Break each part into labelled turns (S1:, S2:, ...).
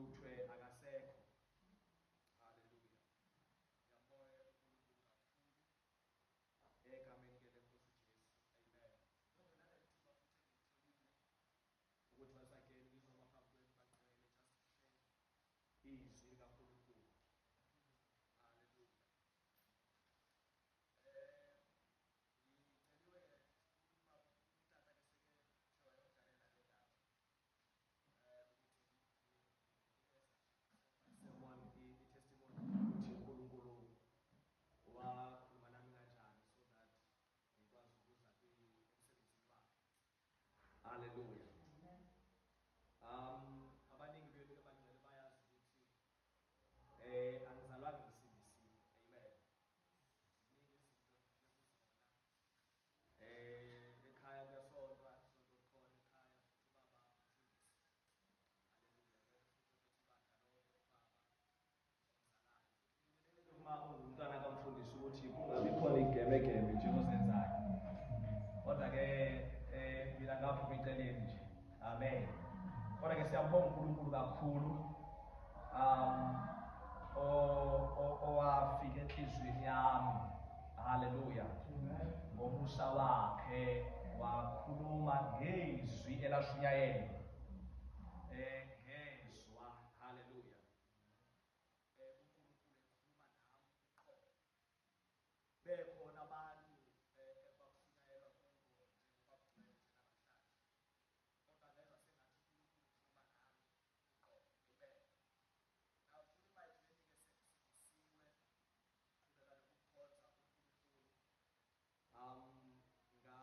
S1: kuthiwe akasekho. Haleluya. Ngiyambonga uNkulunkulu kakhulu egameni lenkosi uJesu. Amen. Noma nale thuba futhi engitholile ukuthi once again ngizoma phambi kwenu bacele just to share izwi likaNkulunkulu. Haleluya. Ngiceliwe umtata ke seke thiwa yodlalela le ndaba ukuthi someone i-testimony ukuthi uNkulunkulu wakhuluma nami kanjani so that ngikwazi ukuza emsebenzini wakhe. Haleluya. Abaningi benu abangcwele bayazi ukuthi angizalwanga ngisindisiwe. Amen. Ziningi izinto ezizona ekhaya kuyasontwa sonto khona ekhaya ubaba mfundisi. Haleluya. Futhi bandla lonke ubaba omzalayo. Uma ungumntwana kamfundisi ukuthi kungabi khona igemegeme nje ozenzayo. Kodwa ke mina ngapha eceleni nje. Amen. Kodwa ke siyabonga uNkulunkulu kakhulu owafika enhlizweni yami. Haleluya. Ngomusa wakhe wakhuluma ngezwi elashunyayelwa. Ngezwa. Haleluya. uNkulunkulu ekhuluma nami uqobo. Bekhona abantu ebakushunyayelwa kubo njengoba kugcwele nje namhlanje. Kodwa ngezwa sengathi uNkulunkulu ukhuluma nami uqobo. Amen. Now through my journey ke sengisiwe qhubeka nokukhonza uNkulunkulu. Ngafunda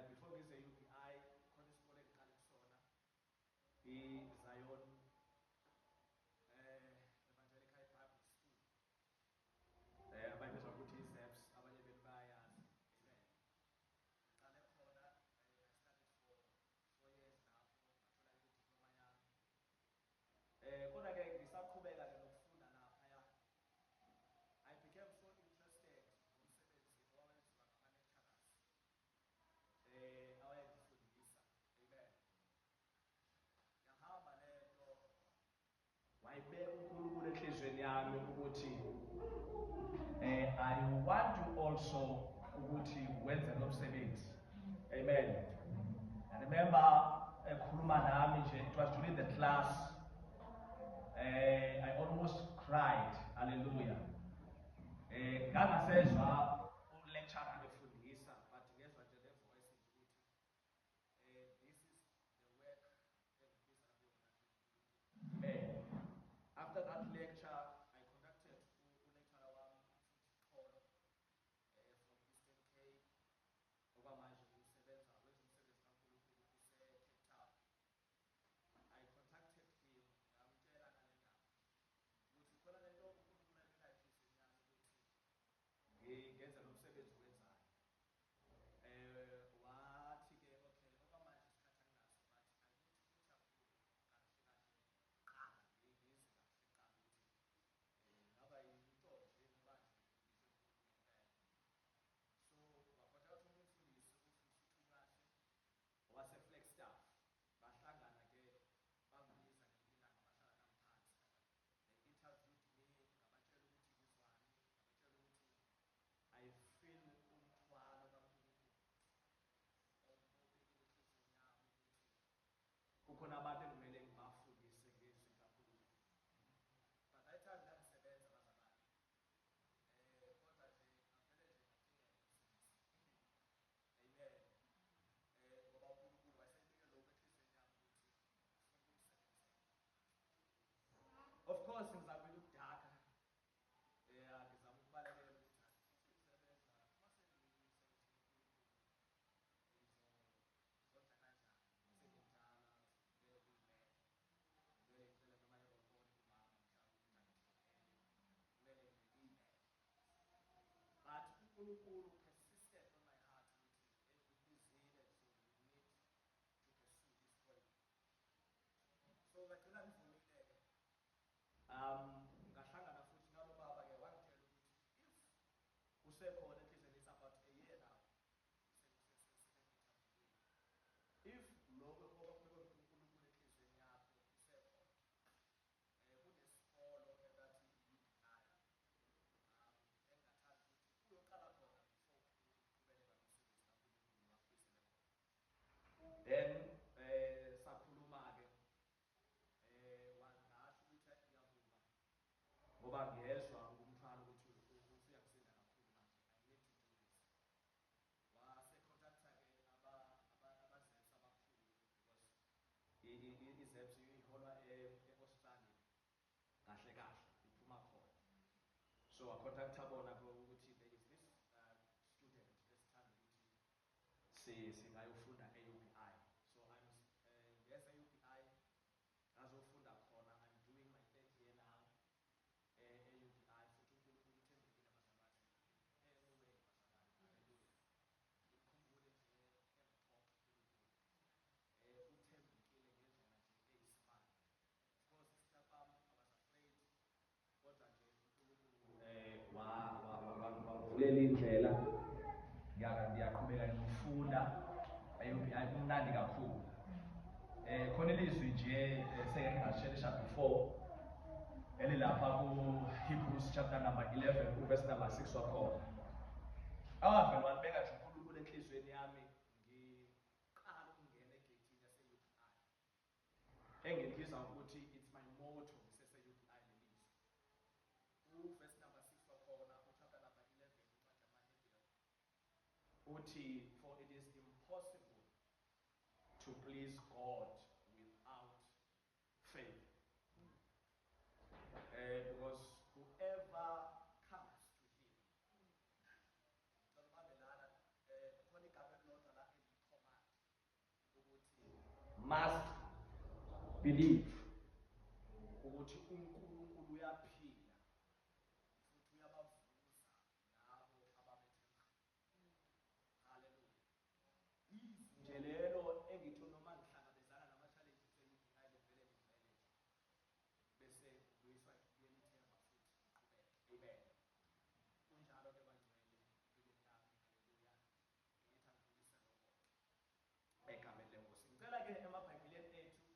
S1: before ngize UBI khona isikole engiqale kusona iZion Evangelical Bible School. Abanye bezwa ukuthi iZEPS, abanye benu bayazi. Amen. Ngqale khona I studied for 4 years lapho ngathola idiploma yami. Kodwa ke ngisaqhubeka ke nokufunda lapha. I became so interested ngomsebenzi owawenziwa ngama-lecturers awayengifundisa. Amen. Ngahamba lento wayibeka uNkulunkulu enhlizweni yami ukuthi I want to also ukuthi wenze lo msebenzi. Amen. I remember ekhuluma nami nje, it was during the class. I almost cried. Hallelujah. Ngangasezwa ulecturer befundisa but ngezwa nje le voice ukuthi this is the work engibizana kuyona. After that lecture I contacted ulecturer wami uXolo from Eastern Cape okwamanje usebenza wezomsebenzi kaNkulunkulu use-Cape Town. I contacted him ngamtshela ngale ndaba ukuthi khona lento uNkulunkulu ayibeka enhlizweni yami ukuthi ngenza lo msebenzi wenzayo. Wathi ke okay okwamanje isikhathi anginaso but I need ukuthi kahle kahle qala ngizwe kahle qala ukuthi ngaba yinto nje ngoba nje ngizokufunda. So wakhothatha umfundisi uThukahle wase-Flagstaff. Bahlangana ke bangibiza ngelilanga bahlala nami phansi. They interviewed me ngabatshela ukuthi ngizwani, ngabatshela ukuthi I feel umthwalo kaNkulunkulu obekile enhlizweni yami ukuthi kukhona abantu ekumele ngibafundise ngezwi likaNkulunkulu. But that time ngangisebenza bazalwane. Kodwa nje ngavele nje ngidinga umfundisi. Amen. Ngoba uNkulunkulu wayesebeke lokho enhlizweni yami ukuthi ngifuna ukumsebenzela. Of course ngizamile ukudaka. Ngizama ukubalekela ukuthi usebenza masengiyisebenzile uNkulunkulu. Ngizodla kanjani? Sengimdala ngeke kuyimele. Ngeke ngicela noma yebona umama mhlawumbe ngizakukhokhela. Kumele ngiyimele. But uNkulunkulu persisted on my heart ukuthi engibizile so we need to pursue this calling. So ngagcina ngivumile-ke. Ngahlangana futhi nalo baba ke wangitshela ukuthi if usekhona enhlizweni it's about a year now. If lokho okwakubekwe uNkulunkulu ngezwa umthwalo ukuthi usuyakusinda kakhulu manje, I need to do this. Wasecontacta-ke abazepsi abakhulu because izepsi iholwa e-Australia kahle kahle iphuma khona. So wacontacta bona-ke ukuthi there is this student esithanda ukuthi singayofunda e-UPI. So yes, e-UPI ngazofunda khona. I'm doing my 3rd year now e-UPI futhi uNkulunkulu uthembekile bazalwane. Anyway bazalwane, haleluya. Ngikhumbule nje emqoka uNkulunkulu uthembekile ngendlela nje eyisimanga. Of course sister bami I was afraid, kodwa nje uNkulunkulu wavulela indlela. Ngiyaqhubeka nokufunda e-UPI, kumnandi kakhulu. Khona ilizwi nje sengeke ngasherisha before elilapha ku-Hebrews chapter number 11 verse number 6 wakhona. Ave walibeka nje uNkulunkulu enhlizweni yami ngiqala ukungena egeyithini yase-UPI engilibiza ukuthi it's my motto sese-UPI lelizwi. Verse number 6 wakhona chapter number 11 uncwadi yamaHebheru uthi, for it is impossible to please God without faith. Because whoever comes to him must believe ukuthi uNkulunkulu uyaphila futhi uyabavuza labo abamethembayo. Haleluya. Nje lelo engithi noma ngihlangabezana nama-challenges e-UPI livele livele nje bese kuyiswa kuyelithemba futhi uqhubeke. Amen. Kunjalo-ke bangcwele empilweni yami. Haleluya. Ngithi angidlulise lokho egameni leNkosi. Ngicela-ke emabhayibhelini ethu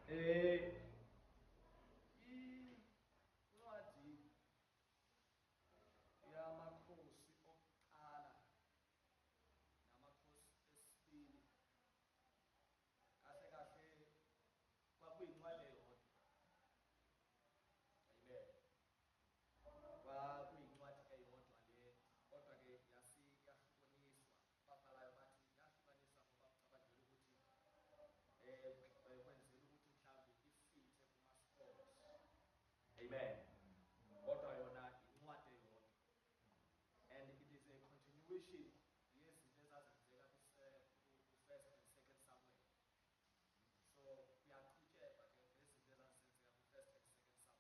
S1: incwadi yamakhosi okuqala namakhosi esibili kahle kahle kwakuyincwadi eyodwa. Amen. Kwakuyincwadi eyodwa le, kodwa-ke yahlukaniswa. Ababhalayo bathi yahlukaniswa ngoba kucabangela ukuthi kwenzela ukuthi mhlawumbe ifithe kuma-scrolls. Amen. Kodwa yona incwadi eyodwa, and it is a continuation yezinto ezazenzeka ku-first and second Samuel. So kuyaqhutshekwa ke ngezinto ezazenzeka ku-first and second Samuel.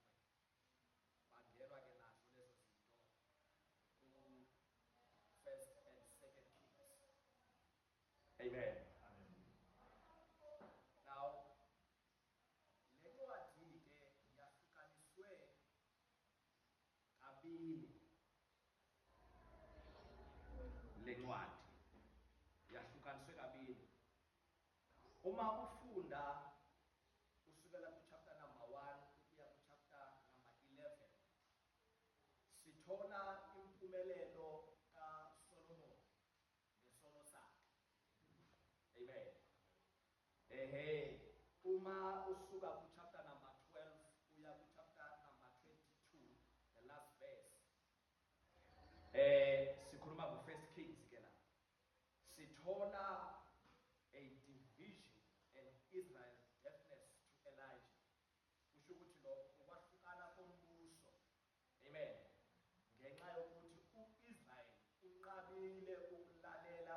S1: Bangelwa-ke nazo lezo zinto ku-first and second Kings. Amen. Now, le ncwadi-ke yahlukaniswe kabili. Le ncwadi yahlukaniswe kabili. Uma ufunda kusukela ku-chapter number 1 ukuya ku-chapter number 11, sithola impumelelo kaSolomon nesono sakhe. Amen. Uma usuka ku-chapter number 12 uya ku-chapter number 22, the last verse, sikhuluma ku-First Kings ke la, sithola a division and Israel's deafness to Elijah. Kusho ukuthi lo ukwahlukana kombuso. Amen. Ngenxa yokuthi u-Israel unqabile ukulalela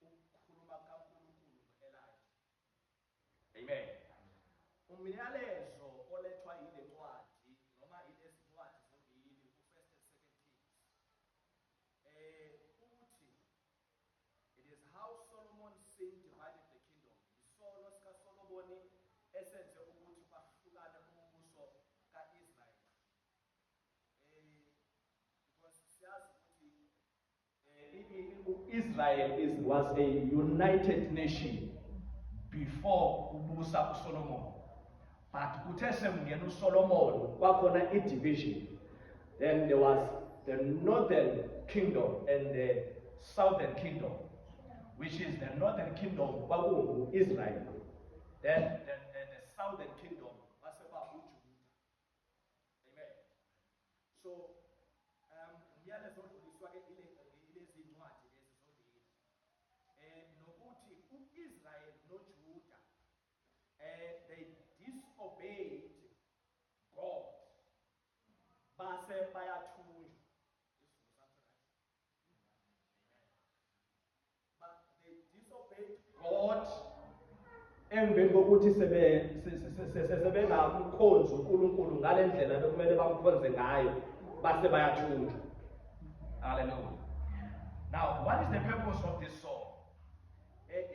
S1: ukukhuluma kaNkulunkulu no-Elijah. Amen. Umyalezo olethwa yile ncwadi noma yilezi ncwadi zombili ku-First and Second Kings, uthi it is how Solomon's sin divided the kingdom. Isono sikaSolomoni esenze ukuthi kwahlukane umbuso ka-Israel. Because siyazi ukuthi Israel was a united nation before ubusa uSolomon. But uthe semngena uSolomon kwakhona i-division. Then there was the northern kingdom and the southern kingdom, which is the northern kingdom kwakungu Israel. Then the southern kingdom waseba uJuda. Amen. So umyalezo odluliswa ke ilezi ncwadi lezi zombili. Nokuthi uIsrael noJuda they disobeyed God. Base bayathunjwa. But they disobeyed God emveni kokuthi sebengamkhonzi uNkulunkulu ngale ndlela bekumele bamkhonze ngayo, base bayathunjwa. Hallelujah. Now, what is the purpose of this song?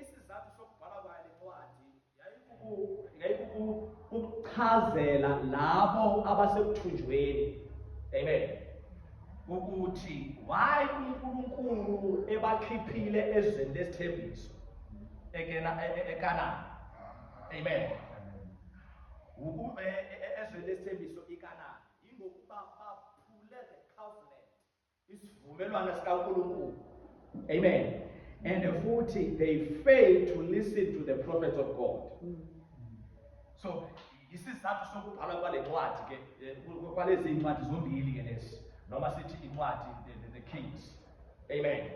S1: Isizathu sokubhala kwale ncwadi yayikukuchazela labo abasekuthunjweni. Amen. Ukuthi why uNkulunkulu ebakhiphile ezweni lesithembiso eKhanani. Amen. Ezweni lesithembiso iKhanani ingokuba baphule the covenant, isivumelwano sikaNkulunkulu. Amen. And futhi they failed to listen to the prophets of God. So isizathu sokubhala kwale ncwadi ke kwalezi incwadi zombili ke lezi noma sithi incwadi the Kings. Amen.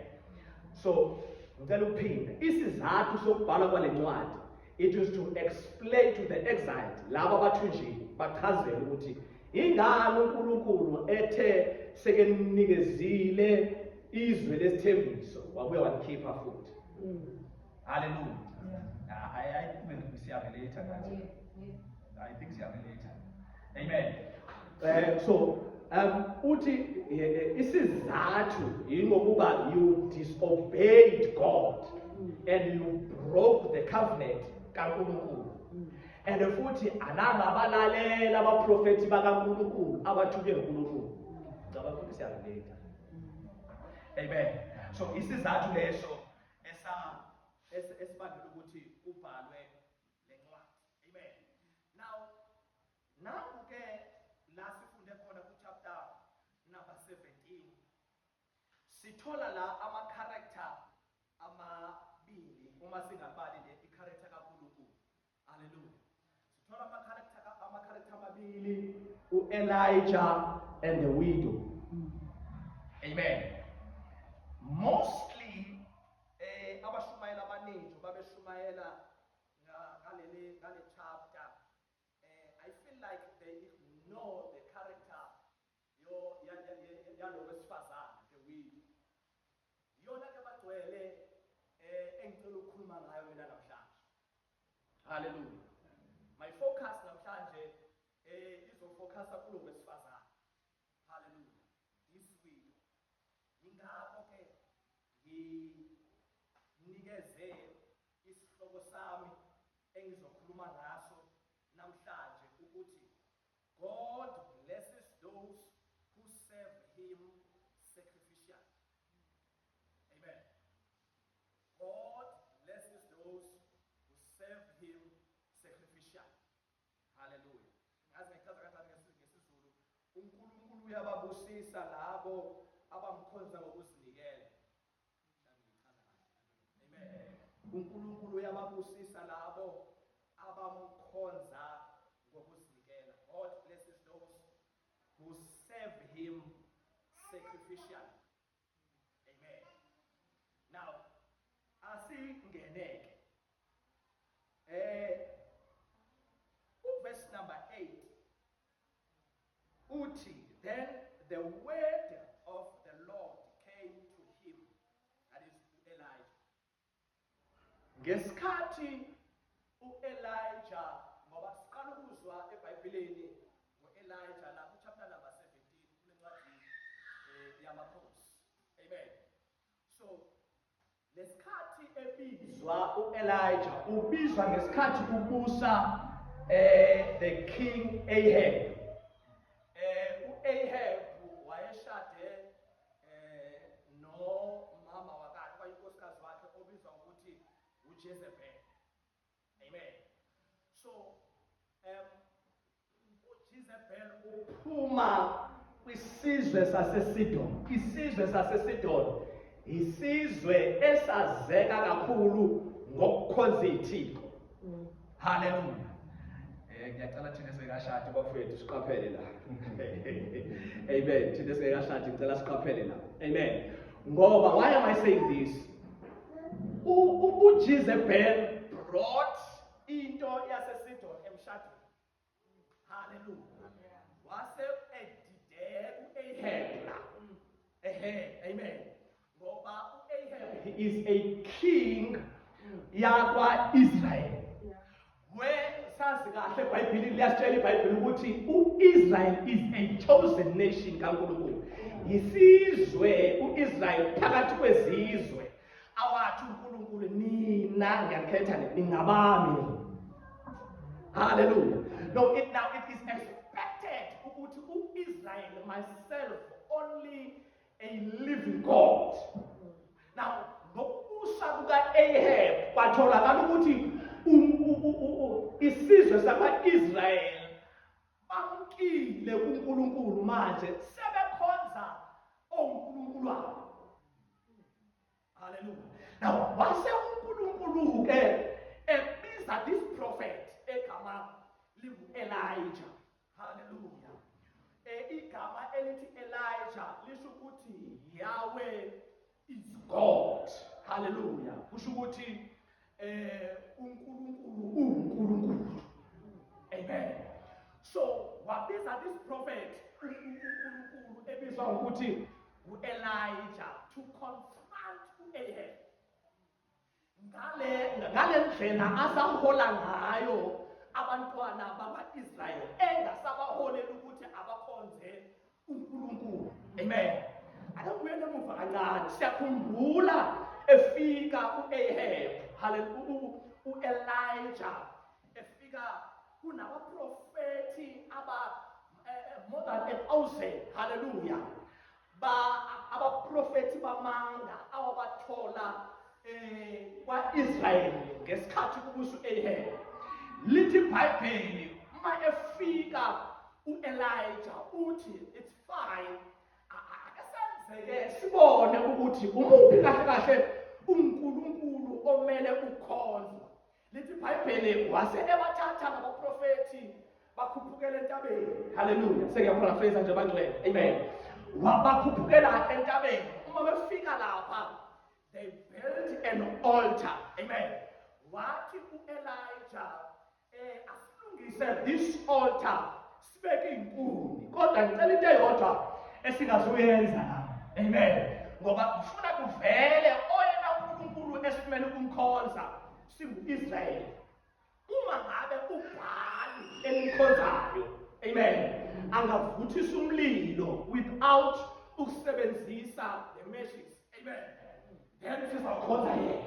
S1: So ngicela ukuphinda isizathu sokubhala kwale ncwadi, it is to explain to the exiled laba abathunjiwe bachazele ukuthi ingani uNkulunkulu ethe sekenikezile izwe lesithembiso wabuye wanikhipha futhi. Hallelujah. I think we are related. I think we are related. Amen. So uthi isizathu ingokuba you disobeyed God and you broke the covenant kaNkulunkulu. And futhi anangabalalela abaprofeti bakaNkulunkulu abathuke uNkulunkulu. Ngicabanga ukuthi siya relate. Amen. So isizathu leso esibangela ukuthi ubhalwe le ncwadi. Amen. Nangu-ke la sifunde khona kuchapter number 17 sithola la ama-character amabili uma singabali le i-character kaNkulunkulu. Hallelujah. Sithola ama-character amabili, u-Elijah and the widow. Amen. Mostly abashumayela abaningi babeshumayela ngale chapter. I feel like they ignore the character yalo wesifazane, the widow. Yona ke bagcwele engicela ukukhuluma ngayo mina namhlanje. Hallelujah. My focus namhlanje izofocusa kulo wesifazane. Hallelujah. This widow. Ingakho ke nginikeze isihloko sami engizokhuluma ngaso namhlanje ukuthi God blesses those who serve him sacrificially. Amen. God blesses those who serve him sacrificially. Hallelujah. Ngaze ngichaza kanjani ngesizulu? uNkulunkulu uyababusisa labo abamkhonza ngokuzinikela. Amen. uNkulunkulu uyababusisa labo abamkhonza ngokuzinikela. God blesses those who serve him sacrificially. Amen. Now, asingeneke. Verse number 8. Uthi, then the word of the Lord came to him, that is to Elijah. Ngesikhathi u-Elijah, ngoba siqala ukuzwa eBhayibhelini ngo-Elijah la kuchapter number 17 kunencwadi yamakhosi. Amen. So lesikhathi ebizwa u-Elijah ubizwa ngesikhathi kubusa the king Ahab. U-Ahab wayeshade nomama wakhe kwayinkosikazi wakhe obizwa ukuthi uJezebel. Amen. So uJezebel uphuma kwisizwe saseSidon. Isizwe saseSidon isizwe esazeka kakhulu ngokukhonza izithixo. Hallelujah. Ngiyacela thina singashadi bafowethu siqaphele la. Amen. Thina singashadi ngicela siqaphele la. Amen. Ngoba why am I saying this? uJezebel brought into yaseSidon emshadweni. Hallelujah. Wase edide u-Ahab la. Amen. Ngoba u-Ahab he is a king yakwa-Israel. Where sazi kahle eBhayibhelini liyasitshela iBhayibheli ukuthi u-Israel is a chosen nation kaNkulunkulu. Yisizwe u-Israel phakathi kwezizwe. Awathi uNkulunkulu nina ngiyakhetha ningabami. Hallelujah. Now it is expected ukuthi u-Israel myself only a living God. Now ngokubusa kuka-Ahab kwatholakala ukuthi isizwe sakwa-Israel bamkile kuNkulunkulu manje sebekhonza onkulunkulu wabo. Hallelujah. Now wase uNkulunkulu ke ebiza this prophet egama lingu-Elijah. Hallelujah. Igama elithi Elijah lisho ukuthi Yahweh is God. Hallelujah. Kusho ukuthi uNkulunkulu uNkulunkulu. Amen. So wabiza this prophet uNkulunkulu ebizwa ukuthi u-Elijah to confront u-Ahab. Ngale ndlela asahola ngayo abantwana bakwa-Israyeli engasabaholela ukuthi abakhonze uNkulunkulu. Amen. Akubuyele emuva kancane siyakhumbula efika u-Ahab, hallelujah, u-Elijah efika kunabaprofethi more than 1,000, hallelujah, abaprofethi bamanga awabathola kwa-Israyeli ngesikhathi kubusa u-Ahab. Lithi iBhayibheli uma efika u-Elijah uthi it's fine, akasenzeke sibone ukuthi umuphi kahle kahle uNkulunkulu omele ukhonzwe. Lithi iBhayibheli wase ebathatha abaprofethi bakhuphukela entabeni. Hallelujah. Sengiyaphrafrasa nje bagcwele. Amen. Bakhuphukela entabeni. Uma befika lapha, they built an altar. Amen. Wathi u-Elijah asilungise this altar sibeke inkuni. Kodwa ngicela into eyodwa esingazuyenza la. Amen. Ngoba kufuna kuvele oyena uNkulunkulu esimele ukumkhonza singu-Israyeli. Uma ngabe uBhali elimkhonzayo, amen, angavuthisa umlilo without ukusebenzisa the meshes, amen, then sizawukhonza yena.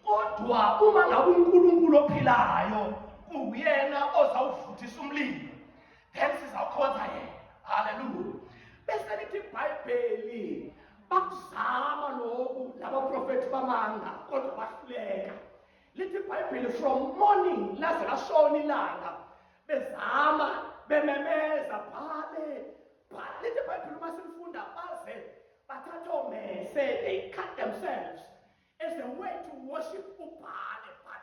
S1: Kodwa uma ngabe uNkulunkulu ophilayo kuyena ozawuvuthisa umlilo, then sizawukhonza yena. Hallelujah. Bese lithi iBhayibheli bakuzama lokhu labaprofethi bamanga kodwa bahluleka. Lithi iBhayibheli from morning laze lashona ilanga bezama bememeza Bhali. Lithi iBhayibheli uma silifunda baze bathatha omese, they cut themselves as a way to worship uBhali, but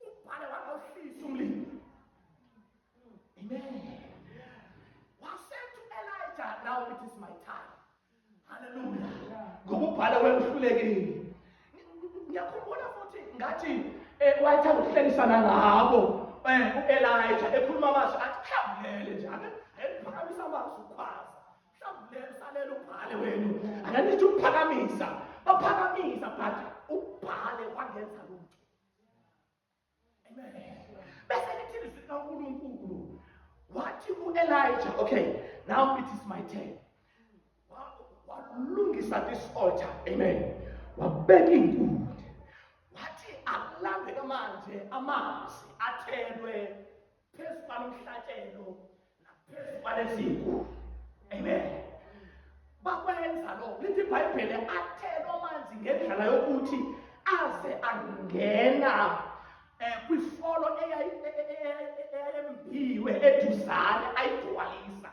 S1: uBhali wakawuhlisa umlilo. Amen. Said to Elijah, now it is my time. Hallelujah. Ngoba uBhali wehlulekile. Ngiyakhumbula futhi ngathi wayethanda ukuhlelisana nabo u-Elijah ekhuluma amazwi athi hlambulele njalo ayiphakamisa amazwi ukwazi hlambulele usalela uBhali wenu akanithi ukuphakamisa baphakamisa but uBhali wangenza lutho. Amen. Bese lithi izwi likaNkulunkulu wathi u-Elijah, okay, now it is my turn. Walungisa this altar, amen, wabeka inkuni, wathi akulandeke manje amanzi athelwe phezu kwalomhlatshelo naphezu kwaleziko. Amen. Bakwenza lokho. Lithi iBhayibheli athelwe amanzi ngendlela yokuthi aze angena kwifolo eyayembiwe eduzane ayigcwalisa.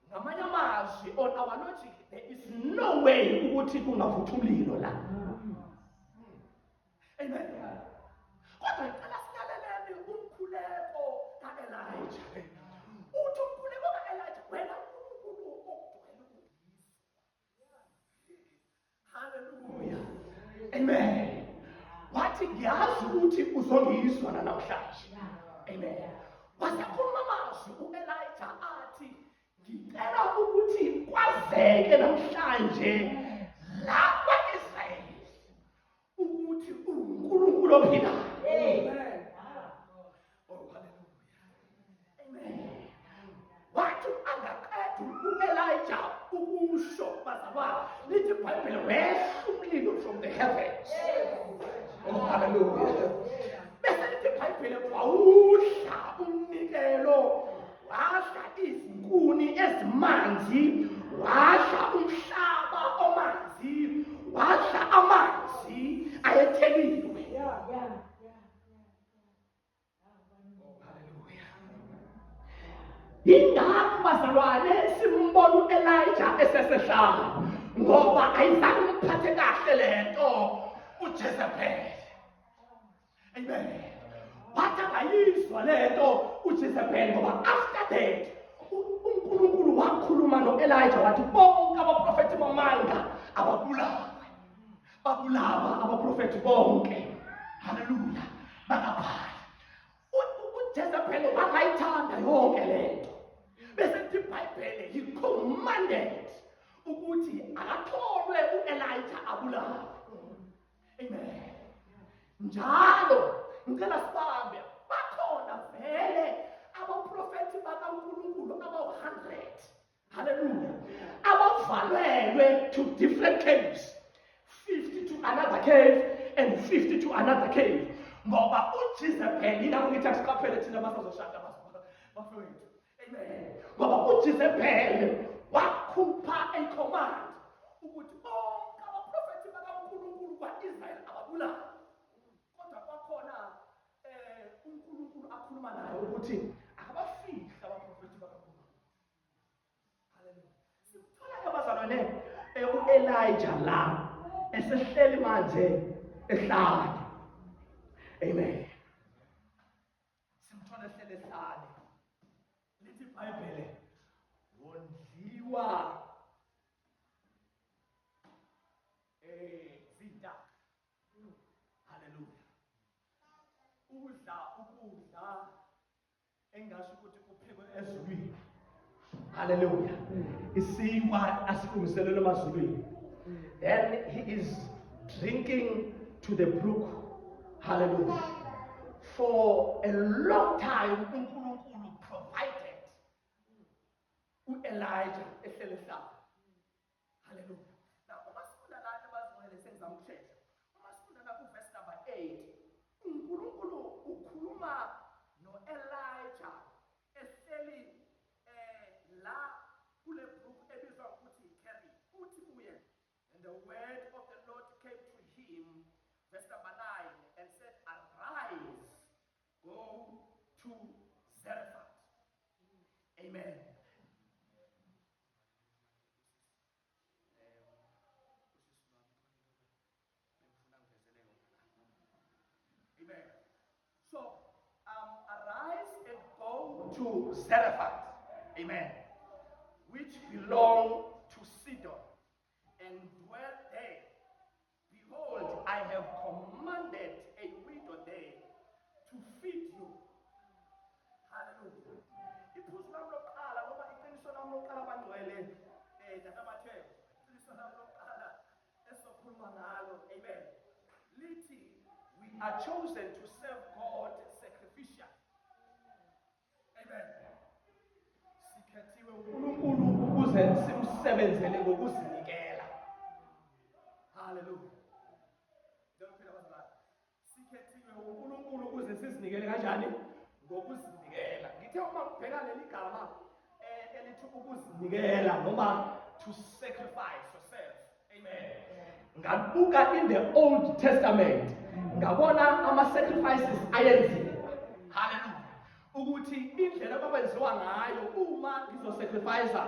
S1: Ngamanye amazwi, on our logic, there is no way ukuthi kungavutha umlilo la. Amen. Kodwa ngicela silaleleni umkhuleko ka-Elijah. Uthi umkhuleko ka-Elijah wena uNkulunkulu ogcwele ubudisi. Hallelujah. Amen. Wathi ngiyazi ukuthi uzongizwa namhlanje. Amen. Wasekhuluma amazwi u-Elijah athi ngicela ukuthi kwazeke namhlanje la kwa-Israyeli ukuthi uNkulunkulu ophilayo. Amen. Oh, hallelujah. Amen. Wathi angaqeda u-Elijah ukusho bazalwane, lithi iBhayibheli wehla umlilo from the heavens. Oh, hallelujah. Bese lithi iBhayibheli wawudla umnikelo, wadla izinkuni ezimanzi, wadla umhlaba omanzi, wadla amanzi ayetheliwe. Yingakho bazalwane simbona u-Elijah esesehlala ngoba ayizange kuphathe kahle lento uJezebeli. Amen. Wathi angayizwa lento uJezebeli ngoba after that uNkulunkulu wakhuluma no-Elijah wathi bonke abaprofethi bamanga babulawa abaprofethi bonke. Hallelujah. BakaBhali. uJezebeli wangayithanda yonke lento. Bese lithi iBhayibheli he commanded ukuthi akatholwe u-Elijah abulawe. Amen. Njalo ngicela sibambe bakhona vele abaprofethi bakaNkulunkulu aba-100. Hallelujah. Abavalelwe to different caves, 50 to another cave and 50 to another cave. Ngoba uJezebeli yilapho ngithi asiqaphele thina basazoshada bafowethu. Amen. Ngoba uJezebeli wakhupha a command ukuthi bonke abaprofethi bakaNkulunkulu kwa-Israyeli ababulawe. Kodwa kwakhona uNkulunkulu akhuluma naye ukuthi akabafiki sibone u-Elijah la esehleli manje ehlane. Amen. Simthole ehleli ehlane. Lithi iBhayibheli wondliwa zintaka. Hallelujah. Ukudla engasho ukuthi kuphekwe ezulwini. Hallelujah. Isinkwa asilungiselelwe emazulwini. Then he is drinking to the brook. Hallelujah. For a long time, uNkulunkulu provided Elijah ehleli ehlane. Hallelujah. Now, uma sifunda la abazingcwele sengizamshesha. Uma sifunda la ku-verse number 8, uNkulunkulu ukhuluma no-Elijah ehleli la kule brook ebizwa ukuthi iKerit. Uthi kuye, and the word of the Lord came to him, verse number 9, and said, arise, go to Zarephath. Amen. Amen. So, arise and go to Zarephath. Amen. Which belong to Sidon, and dwell there. Behold, I have commanded a widow there to feed you. Hallelujah. Iphuzu lami lokuqala ngoba iqiniso lami lokuqala abangcwele nakabathe iqiniso lami lokuqala esokhuluma ngalo. Amen. Lithi we are chosen to serve God sacrificially. Amen. Sikhethiwe uNkulunkulu ukuze simsebenzele ngokuzinikela. Hallelujah. Ngizophila bazalwane. Sikhethiwe uNkulunkulu ukuze sizinikele kanjani? Ngokuzinikela. Ngithe uma kubheka leli gama elithi ukuzinikela noma to sacrifice yourself. Amen. Ngabuka in the Old Testament ngabona ama-sacrifices ayenziwa. Hallelujah. Ukuthi indlela abakwenziwa ngayo uma ngizosacrifice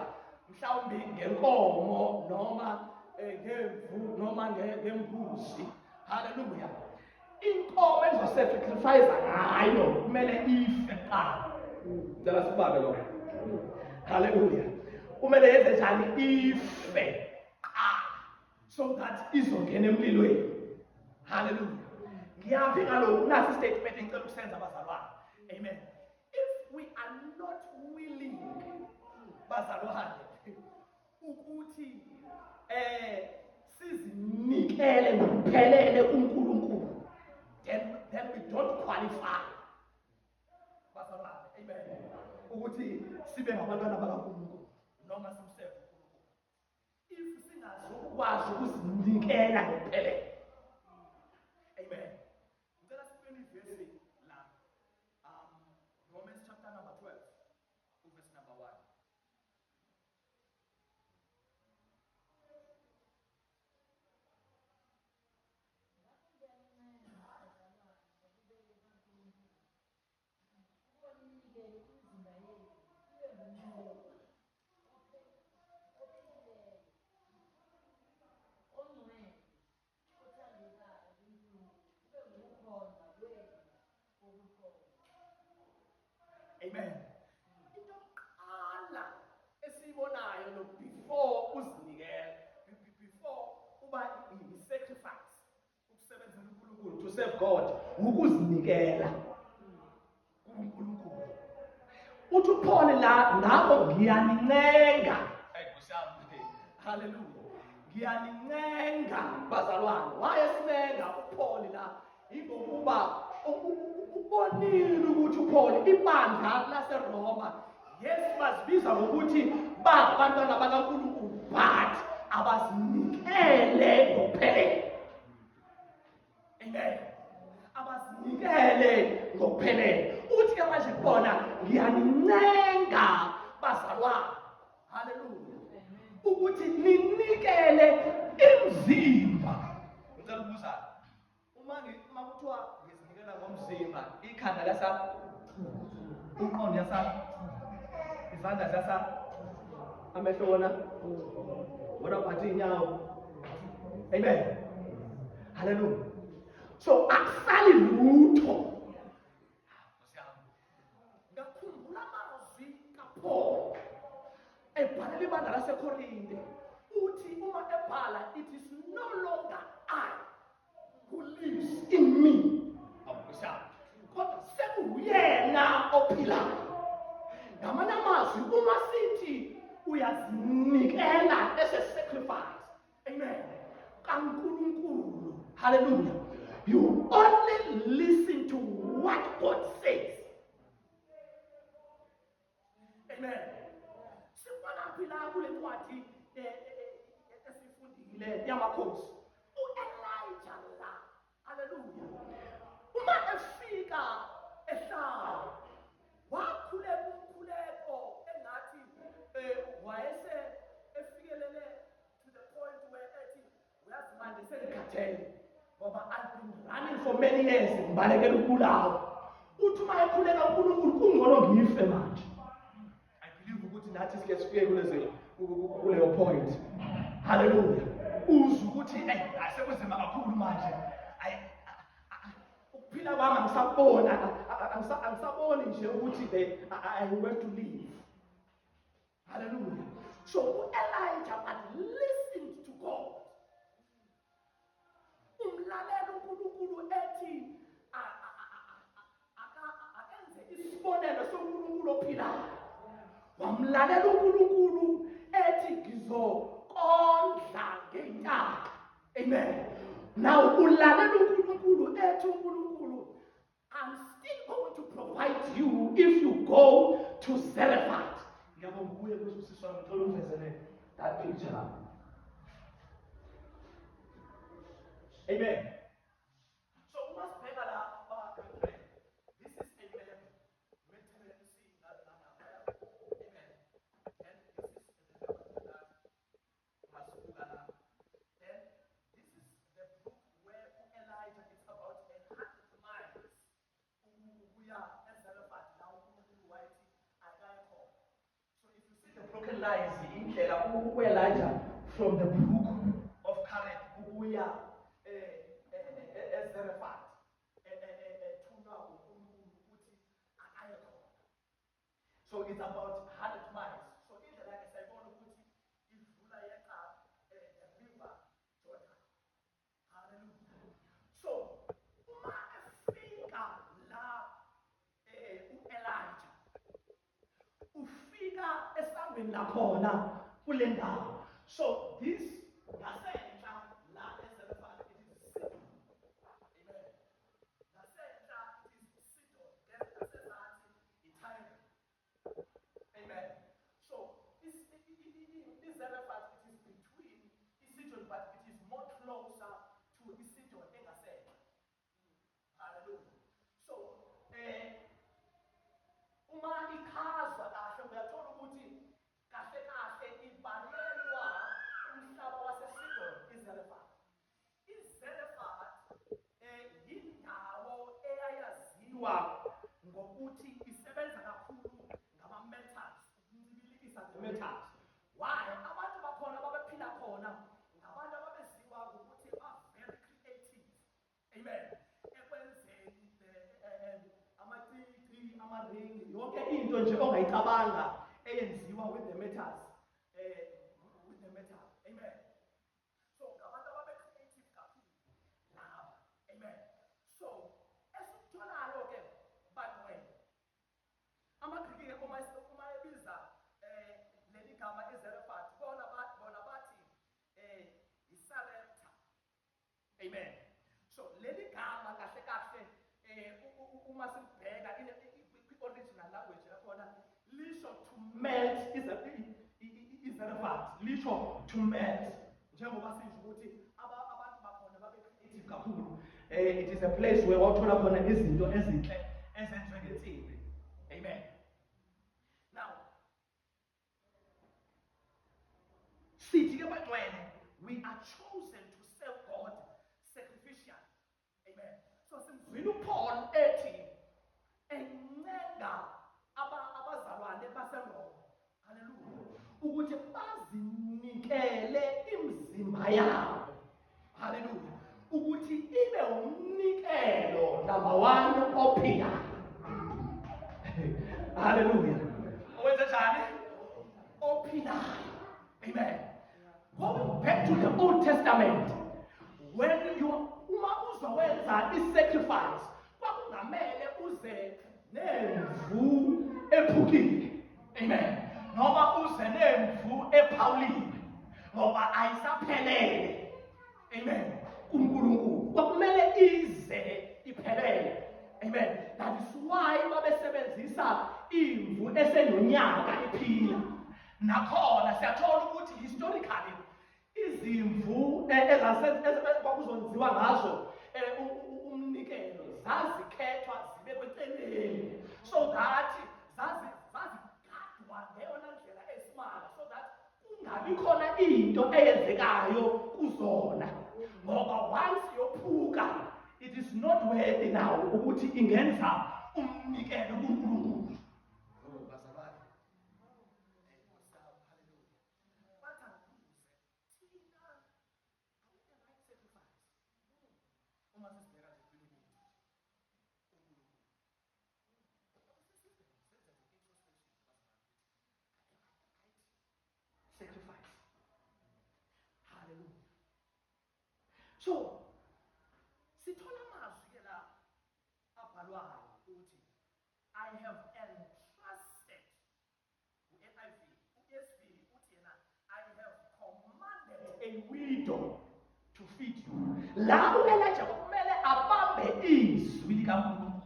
S1: mhlawumbe ngenkomo noma ngemvu noma ngembuzi. Hallelujah. Inkomo engizosacrifice ngayo kumele ife kuqala. Ngicela sibambe lokho. Hallelujah. Kumele yenze njani? Ife so that izongena emlilweni. Hallelujah. Ngiyaphi kaloku nasi statement engicela ukusenza abazalwane. Amen. If we are not willing bazalwane ukuthi sizinikele ngokuphelele kuNkulunkulu, then we don't qualify. Bazalwane. Amen. Ukuthi sibe ngabantwana bakaNkulunkulu noma simserve uNkulunkulu. If singazokwazi ukuzinikela ngokuphelele. Amen. Ngicela sifune ivesi la. Romans chapter number 12, verse number 1. Amen. Into yokuqala esiyibonayo lo before uzinikela, before uba i-sacrifice, ukusebenzela uNkulunkulu, to serve God, ukuzinikela kuNkulunkulu. Uthi uPaul la ngabo ngiyanincenga. Hallelujah. Ngiyanincenga bazalwane. Wayesinenga uPaul la ingokuba ubonile ukuthi uPaul ibandla laseRoma yes bazibiza ngokuthi bangabantwana bakaNkulunkulu but abazinikele ngokuphelele. Amen. Abazinikele ngokuphelele. Uthi ke manje khona ngiyanincenga bazalwane. Hallelujah. Ukuthi ninikele imizimba. Ngicela ukubuza. Uma kuthiwa ngizinikela ngomzimba, ikhanda lasa, umqondo yasa, izandla zasa, amehlo wona, What about inyawo? Amen. Hallelujah. So akusali lutho. Ngakhumbula amazwi kaPaul ebhalela ibandla laseKorinte uthi uma ebhala, it is no longer I who lives in me, kodwa sekuyena ophilayo. Ngamanye amazwi, uma sithi uyazinikela as a sacrifice, amen, kaNkulunkulu, hallelujah, you only listen to what God says. Amen. Sibona phela kule ncwadi esifundile yamakhosi, uElijah la, hallelujah, uma efika ehlala wakhuleka umkhuleko engathi wayese efikelele to the point where ethi uyazi manje sengikhathele ngoba I've been running for many years ngibalekela ukubulawa. Uthi uma ekhuleka uNkulunkulu kungcono ngife manje. I believe ukuthi nathi sike sifike kuleyo point. Hallelujah. Uzwe ukuthi asekunzima kakhulu manje. Ukuphila kwami angisaboni nje ukuthi I want to live. Hallelujah. So Elijah had listened to God. Umlalela uNkulunkulu ethi akenze isibonelo soNkulunkulu ophilayo. Wamlalela uNkulunkulu ethi ngizokondla ngentaka. Amen. Now ulalela uNkulunkulu ethi uNkulunkulu, I'm still going to provide you if you go to Zarephath. Ngiyabonga kuye kusiswa ngithola umvezele that picture. Amen. So we must pray that this is a maintenance scene that amen. And this is the that then this is the book where Elijah is about 100 miles. We are at Zarephath now. So if you see the broken lines in Elijah from the brook of Kareth, we are Zarephath. So it's about 100 miles. So in the like I said, going to put it in the river Jordan. Hallelujah. So Elijah ufika esangweni lakhona kule ndawo. So this ngasenhla la eZarephath, it is Sidon. Amen. Ngasenhla it is Sidon. Then ngasezansi iTyre. Amen. So this Zarephath, it is between Sidon, but it is more closer to Sidon engasenhla. Hallelujah. So uma ikhazwa kahle uyathola ukuthi kahle kahle ibalelwa umhlaba waseSidon iZarephath. iZarephath yindawo eyayaziwa ngokuthi isebenza kakhulu ngama-metals, ukuncibilikisa the-metals. Why? Abantu bakhona babephila khona ngabantu ababeziwa ngokuthi ba-very creative. Amen. Ekwenzeni amacici, amaringi, yonke into nje ongayicabanga eyenziwa with the metals. With the metal. Amen. So ngabantu ababe-creative kakhulu laba. Amen. So esikutholayo ke by amaGrike uma ebiza leli gama eZarephath bona bathi iSarepta. Amen. So leli gama kahle kahle uma sibheka kwi-original language yakhona lisho to melt iZarephath, lisho to melt. Njengoba sisho ukuthi abantu bakhona babe-creative kakhulu. It is a place where wathola khona izinto ezinhle ezenziwe ngensimbi. Amen. Now, we are chosen to serve God sacrificially. Amen. So simzwile uPaul ethi encenga abazalwane baseRoma, hallelujah, ukuthi bazinikele indima yabo, haleluya, ukuthi ibe umnikelo number one ophilayo. Haleluya. Owenza njani? Ophilayo. Amen. Going back to the Old Testament, when uma uzowenza i-sacrifice, kwakungamele uze nemvu ephukile. Amen. Noma uze nemvu ephawuliwe, ngoba ayisaphelele. Amen. kuNkulunkulu kwakumele ize iphelele. Amen. That is why babesebenzisa imvu esenonyaka iphila. Nakhona siyathola ukuthi historically izimvu kwakuzonziwa ngazo umnikelo zazikhethwa zibekwe eceleni, so that zazigadwa ngeyona ndlela esimanga, so that kungabi khona into eyenzekayo kuzona, ngoba once yophuka it is not worthy now ukuthi ingenza umnikelo kuNkulunkulu. Sacrifice. Hallelujah. So, sithola amazwi ke la abhalwayo ukuthi I have entrusted u-NIV, u-ESV uthi yena I have commanded a widow to feed you. La u-Elijah kumele abambe izwi likaNkulunkulu.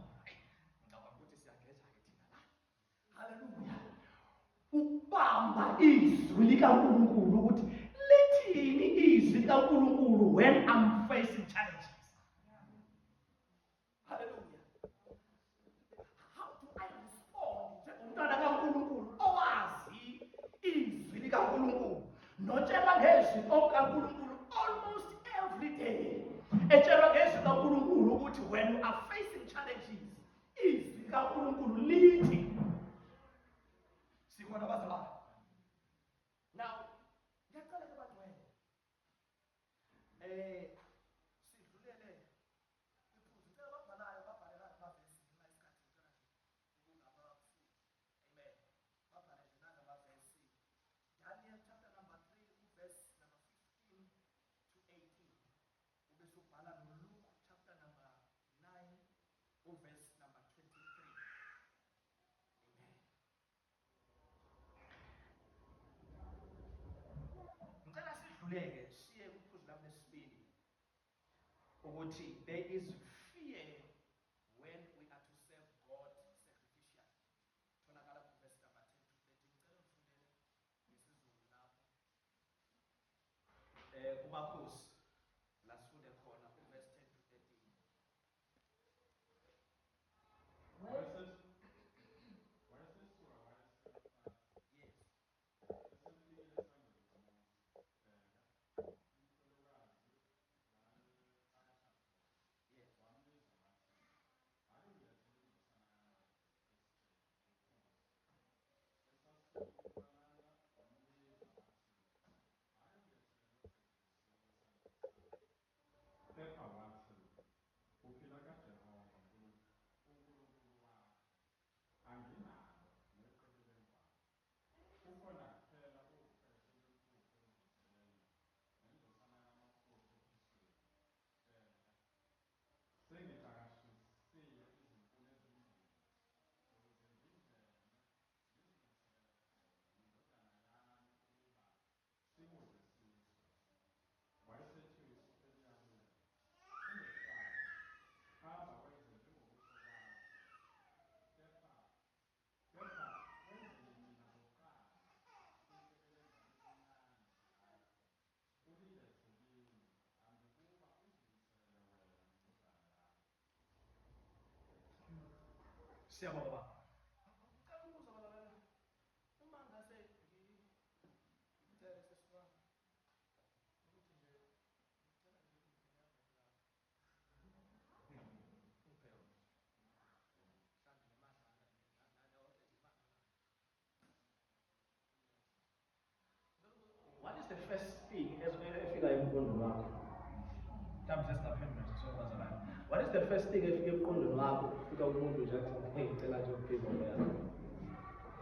S1: Ngicabanga ukuthi siyageza ke thina la. Hallelujah. Ukubamba izwi likaNkulunkulu ukuthi lithini izwi likaNkulunkulu when I'm facing challenges. Hallelujah. How do I respond njengomntwana kaNkulunkulu owazi izwi likaNkulunkulu notshelwa ngezwi likaNkulunkulu almost every day, etshelwa ngezwi likaNkulunkulu ukuthi when you are facing challenges izwi likaNkulunkulu lithi. Sikhona abazalwane. Now, ngiyacela ke badwele sidlulele iphuzu ngicela babhalayo babhalela amavesi ngenxa yesikhathi ngicela amen. Babhale nje namavesi. Daniel chapter number 3 verse number 15 to 18. Ube subhala noLuke chapter number 9 verse number 23. Amen. Ngicela sidluleke siye kuphuzu lami lesibili ukuthi there is fear when we are to serve God sacrificially. Tholakala ku verse number 10 to 13. Ngicela ufundele ngesizulu lapho. Kumakhosi la sifunde khona ku verse 10 to 13. Yes.
S2: Kepha wathi, uphila kaJehova uNkulunkulu wakho, anginalo neqebe lengwane. Kukhona kuphela ukhezo lwempuphu engcolileyo nendosana yamakhosi ophusile. Sengicakashisile izinkuni ezimbili ukuze ngingene indodana yami ukuba sikudle sizwe. Wayesethi u-Eliyabuya, ungesabi, hamba wenze njengokusho kwakho. Kepha wenzele mina kuqala inhlekelele encane yakho, ulilethe kimi, andikuba uzimisele wena ndodana yami.
S1: Siyabonga baba. Ngicela ukubuza baba, uma ngase ngicela sesiwami ukuthi nje ngicela nje kuphela. What is the first thing efika is the first thing efike eqondweni wakho ufika kumuntu nje athi hey ngicela nje ukuphiza moya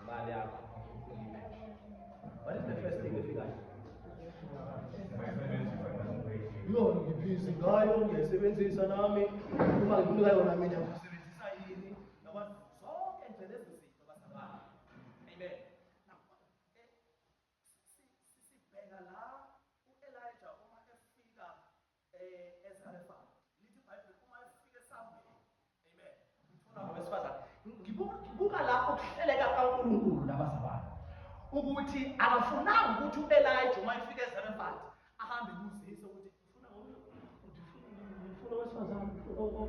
S1: imali yakho what is the first thing efikayo yona ngiphize ngayo ngiyasebenzisa nami uma nginika yona mina ngisebenzisa yini noma zonke nje lezi zinto basabana amen sibheka la uElijah uma efika eZarepha lithi iBhayibheli uma efika eSambuya amen uthola ngowesifazane ngibuka la ukuhleleka kaNkulunkulu nabasabana ukuthi akafunanga ukuthi uElijah uma efika eZarepha ahambe kuzisa ukuthi ufuna wesifazane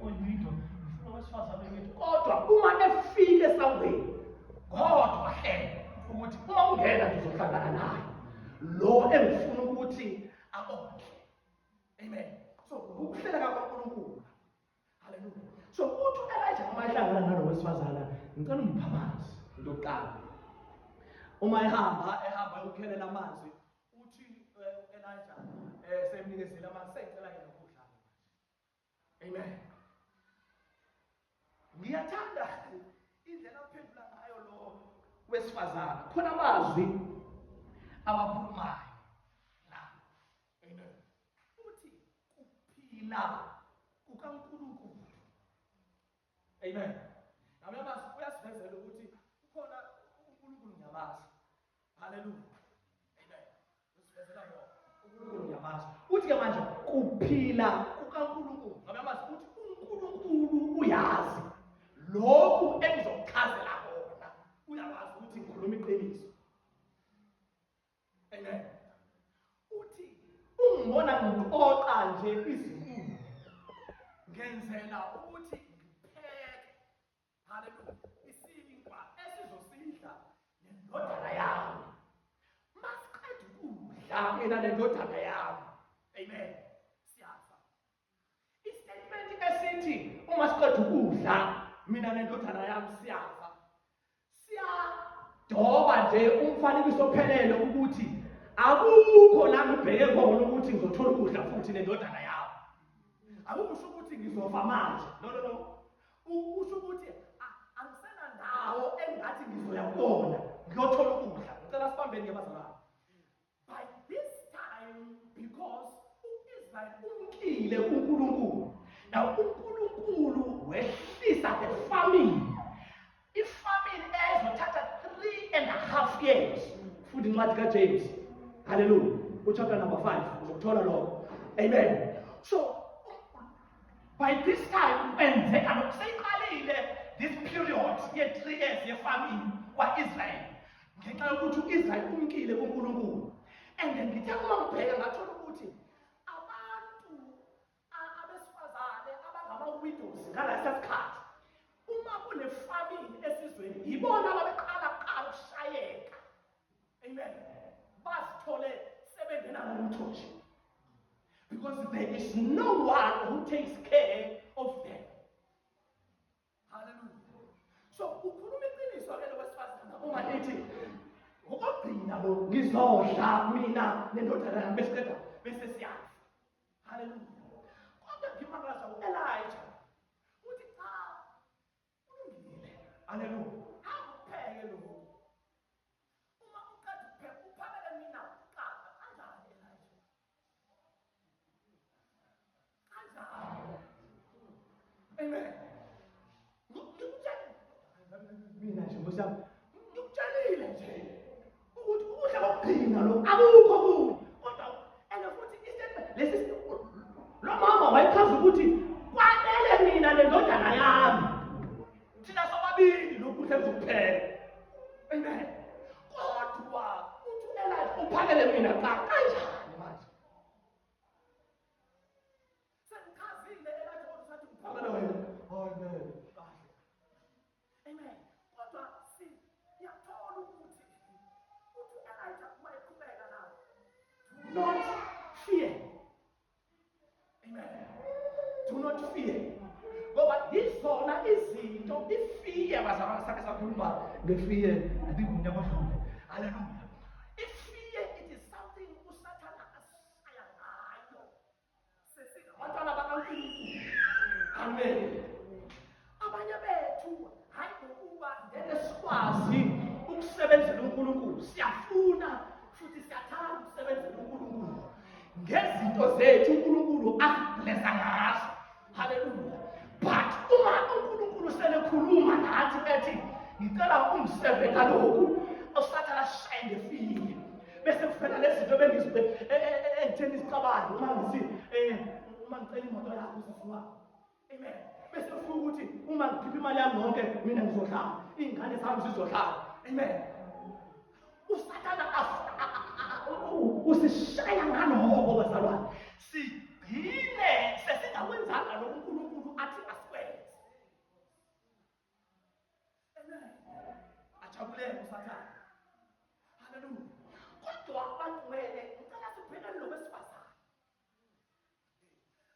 S1: oyinto ufuna wesifazane oyinto kodwa uma efika eSambuya kodwa hlela ukuthi uma ungena uzohlangana naye lo engifuna ukuthi akondle amen so ukuhlela kaNkulunkulu haleluya so uthi uElijah uma ehlangana nalo wesifazane ngicela ungiphe amanzi into yokuqala uma ehamba ukukhelela amanzi uthi uElijah semnikezela amanzi seyicela yena ukudla amen ngiyathanda indlela aphendula ngayo lo wesifazane khona amazwi awakhulumayo la amen uthi kuphila kukaNkulunkulu amen nami amazwi uyasivezela ukuthi kukhona uNkulunkulu nyamaza haleluya amen usivezela lo uNkulunkulu nyamaza uthi ke manje kuphila kukaNkulunkulu nami amazwi uthi uNkulunkulu uyazi lokhu engizokuchazela kona uyawazi ukuthi ngikhuluma iqiniso amen uthi ungibona ngiqoqa nje izinkuni ngenzela ukuthi ngipheke haleluya isinkwa esizosidla nendodana yami masiqeda ukudla mina nendodana yami amen siyafa istatement esithi uma siqeda ukudla mina nendodana yami siyafa siyadoba nje umfanekiso ophelele ukuthi akukho la ngibheke khona ukuthi ngizothola ukudla futhi nendodana yami akusho ukuthi ngizofa manje no usho ukuthi angisena ndawo engathi ngizoya kubona ngiyothola ukudla ngicela sibambeni ngiyabazalwane by this time because uIsrael umkile kuNkulunkulu now uNkulunkulu wehlisa the famine ifamine ezothatha 3.5 years futhi incwadi kaJames hallelujah uchapter number 5 uzokuthola lokho amen so by this time kwenzeka nokuseyiqalile this period ye3 years yefamine kwaIsrael ngenxa yokuthi uIsrael umkile kuNkulunkulu and then ngithe uma ngibheka ngathola ukuthi abantu abesifazane abangama-widows ngalesa sikhathi uma kunefamine esizweni yibona ababeqala ukushayeka amen bazithole sebengena lutho nje because there is no one who takes care of them hallelujah so ukhuluma iqiniso ke lo wesifazane uma ethi ukugcina lo ngizodla mina nendodana yami besiqeda bese siyafa hallelujah kodwa ngimakaza uElijah uthi cha ulungile hallelujah akupheke lo uma uqeda ukupheka uphakele mina uqala kanjani Elijah amen ngikutshela mina nje ngosiyami ngikutshelile nje ukuthi ukudla kokugcina lo akukho kuyo kodwa and futhi lesi lo mama wayechaza ukuthi kwanele mina nendodana yami thina sobabili lokudla kuzokuphela amen kodwa uthi uElijah uphakele mina cha kanjani manje sengichazile Elijah uthi uphakele wena amen kahle amen kodwa siyathola ukuthi uElijah uma eqhubeka nawe do not fear amen do not fear ngoba izona izinto ifiye bazalwane sakhe sakhuluma ngefiye adikunya kodlule haleluya ifiye it is something usathana asaya ngayo sesingabantwana bakaNkulunkulu amen. Abanye bethu hayi ngokuba ngeke sikwazi ukusebenzela uNkulunkulu, siyafuna futhi siyathanda ukusebenzela uNkulunkulu ngezinto zethu uNkulunkulu asiblessa ngazo. Haleluya. But uma uNkulunkulu selekhuluma nathi ethi ngicela ungiseve ngalokhu, usathana ashaye ngefile, bese kufela lezi zinto engitheni izicabango uma ngicela imoto yakho usisiwa. Amen. Bese ufuna ukuthi uma ngikhipha imali yami yonke mina ngizohlala, iy'ngane zami zizohlala. Amen. Usathana usishaya ngaloko bazalwane, sigcine sesingakwenzanga lokhu uNkulunkulu athi asikwenze. Amen. Ajabulele usathana. Haleluya. Kodwa bangcwele ngicela sibhekane nowesifazane.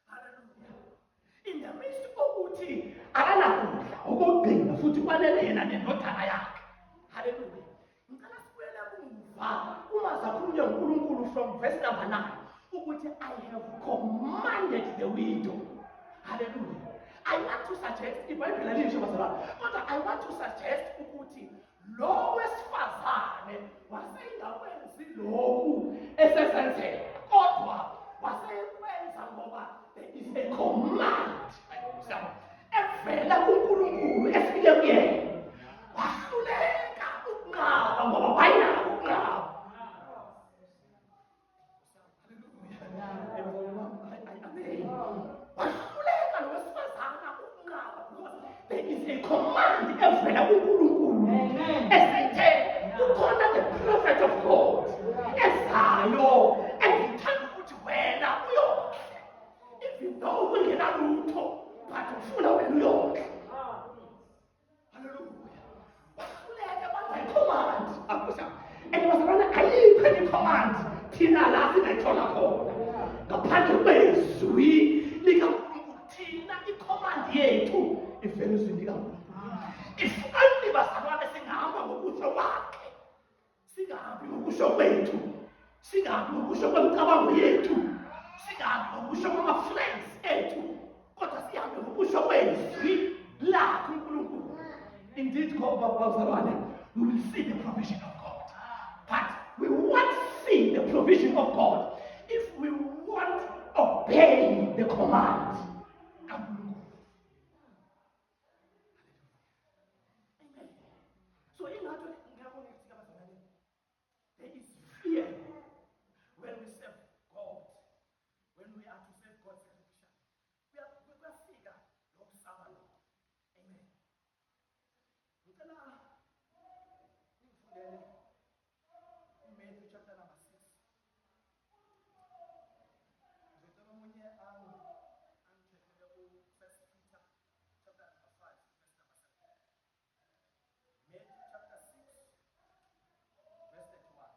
S1: Haleluya. In the midst ukuthi akanakudla okugcina futhi kwanele yena nendodana yakhe. Haleluya. Ngicela sibuyele kumva uma sakhulunywa uNkulunkulu from verse number 9 ukuthi I have commanded the widow. Hallelujah. I want to suggest, iBhayibheli alisho bazalwane, kodwa I want to suggest ukuthi lo wesifazane wasengakwenzi lokhu esesenzele, kodwa wasekwenza ngoba there is a command evela kuNkulunkulu efike kuyena. Wahluleka ukunqaba ngoba wayinako ukunqaba. Wahluleka lo wesifazane ukunqaba because there is a command evela kuNkulunkulu esithi kukhona the prophet of God ezayo engithanda ukuthi wena uyokhe, even though ungenalutho but ufuna wena uyokhe. Hallelujah. Wahluleka bamba i-command akusha, and bazalwane ayikho enye i-command thina la singayithola khona ngaphandle kwezwi likaNkulunkulu. Thina i-command yethu ivela ezwini likaNkulunkulu. If only bazalwane singahamba ngokusho kwakhe, singahambi ngokusho kwethu, singahambi ngokusho kwemicabango yethu, singahambi ngokusho kwama-friends ethu, kodwa sihambe ngokusho kwezwi lakhe uNkulunkulu. Indeed, bazalwane, we will see the provision of God. But we won't see the provision of God if we won't obey the command. Amen. So in that way, there is fear when we serve God, when we are to serve God's creation. We are figure of someone. Amen. Matthew chapter number 6. First Peter chapter number 5, verse number 7. Matthew chapter 6, verse 31.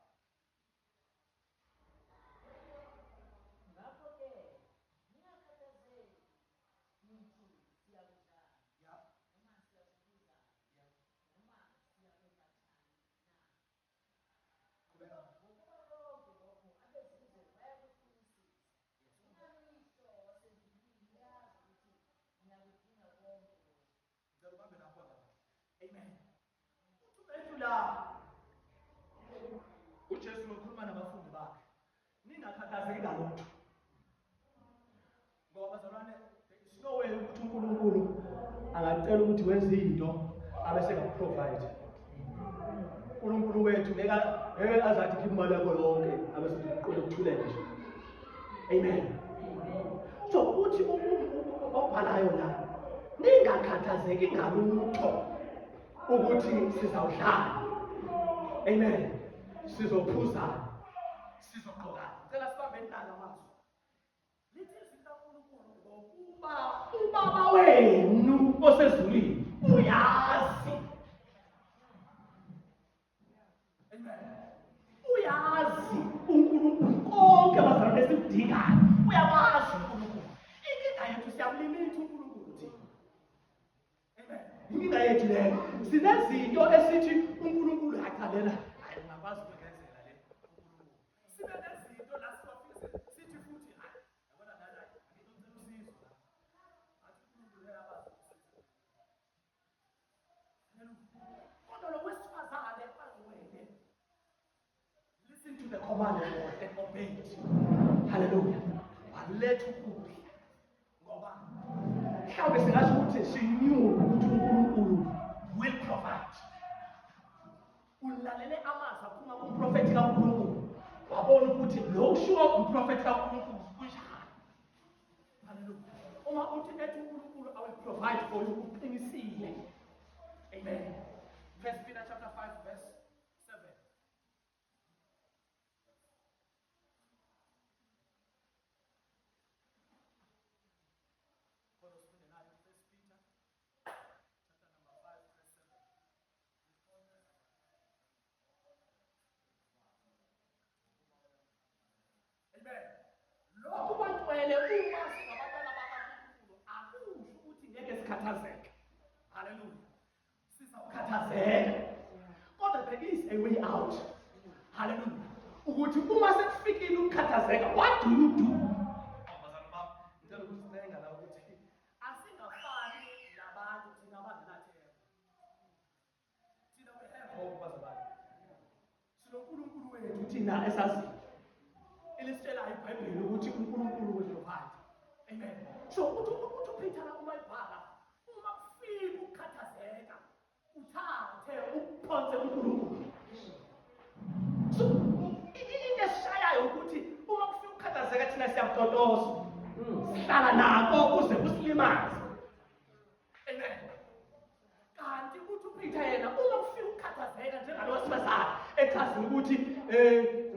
S1: Amen. uJesu ukhuluma nabafundi bakhe, ningakhathazeki ngalutho. Ngoba bazalwane, there is no way ukuthi uNkulunkulu angacela ukuthi wenze into abese ngakuprovide. uNkulunkulu wethu ngeke azathi khipha imali yakho yonke abese uqole ukuthulele nje. Amen. So uthi obhalayo la, ningakhathazeki ngalutho ukuthi sizawudlala. Amen. Sizophuza, sizogqoka. Cela sibambe indala amazwi. Lithi sikaNkulunkulu ngokuba uBaba wenu osezulwini uyazi. Amen. Uyazi uNkulunkulu konke abazalwane esikudingayo. Uyawazi uNkulunkulu. Inkinga yethu siyamlimitha uNkulunkulu thina. Amen. Inkinga yethu leyo. Sinezinto esithi uNkulunkulu akalela. Hayi ungakwazi ukwenzela le uNkulunkulu. Sibe nezinto la sithi futhi hayi yabona la ngicela usizo. Athi uNkulunkulu the command of God and obeyed. Hallelujah. Waletha ukudla ngoba mhlawumbe singasho ukuthi she knew ukuthi uNkulunkulu will provide. Ulalele amazwi aphuma kumprofethi kaNkulunkulu wabona ukuthi lo ushiwo umprofethi kaNkulunkulu kunjani. Hallelujah. Uma uthi ethi uNkulunkulu I will provide for you uqinisile. Amen. 1 Peter chapter 5 verse 7. Lokhu kwantwele uma singabantwana bakaNkulunkulu akusho ukuthi ngeke sikhathazeke. Hallelujah. Sizawukhathazeka. Kodwa there is a way out. Hallelujah. Ukuthi uma sekufikile ukukhathazeka, what do you do? Abazali bami, ngicela ukuthi sinenga la ukuthi asingafani nabantu thina abangenathemba. Thina we have hope bazalwane. SinoNkulunkulu wethu thina esaziyo. Ilistela iBhayibheli ukuthi uNkulunkulu will provide. Amen. So uthi uPeter uma ibhala uma kufika ukukhathazeka uthathe uphonse uNkulunkulu. So into esishayayo ukuthi uma kufika ukukhathazeka thina siyakutotoza. Sihlala nako ukuze kusilimaze. Amen. Kanti uthi uPeter yena uma kufika ukukhathazeka njengalo sibazali echazile ukuthi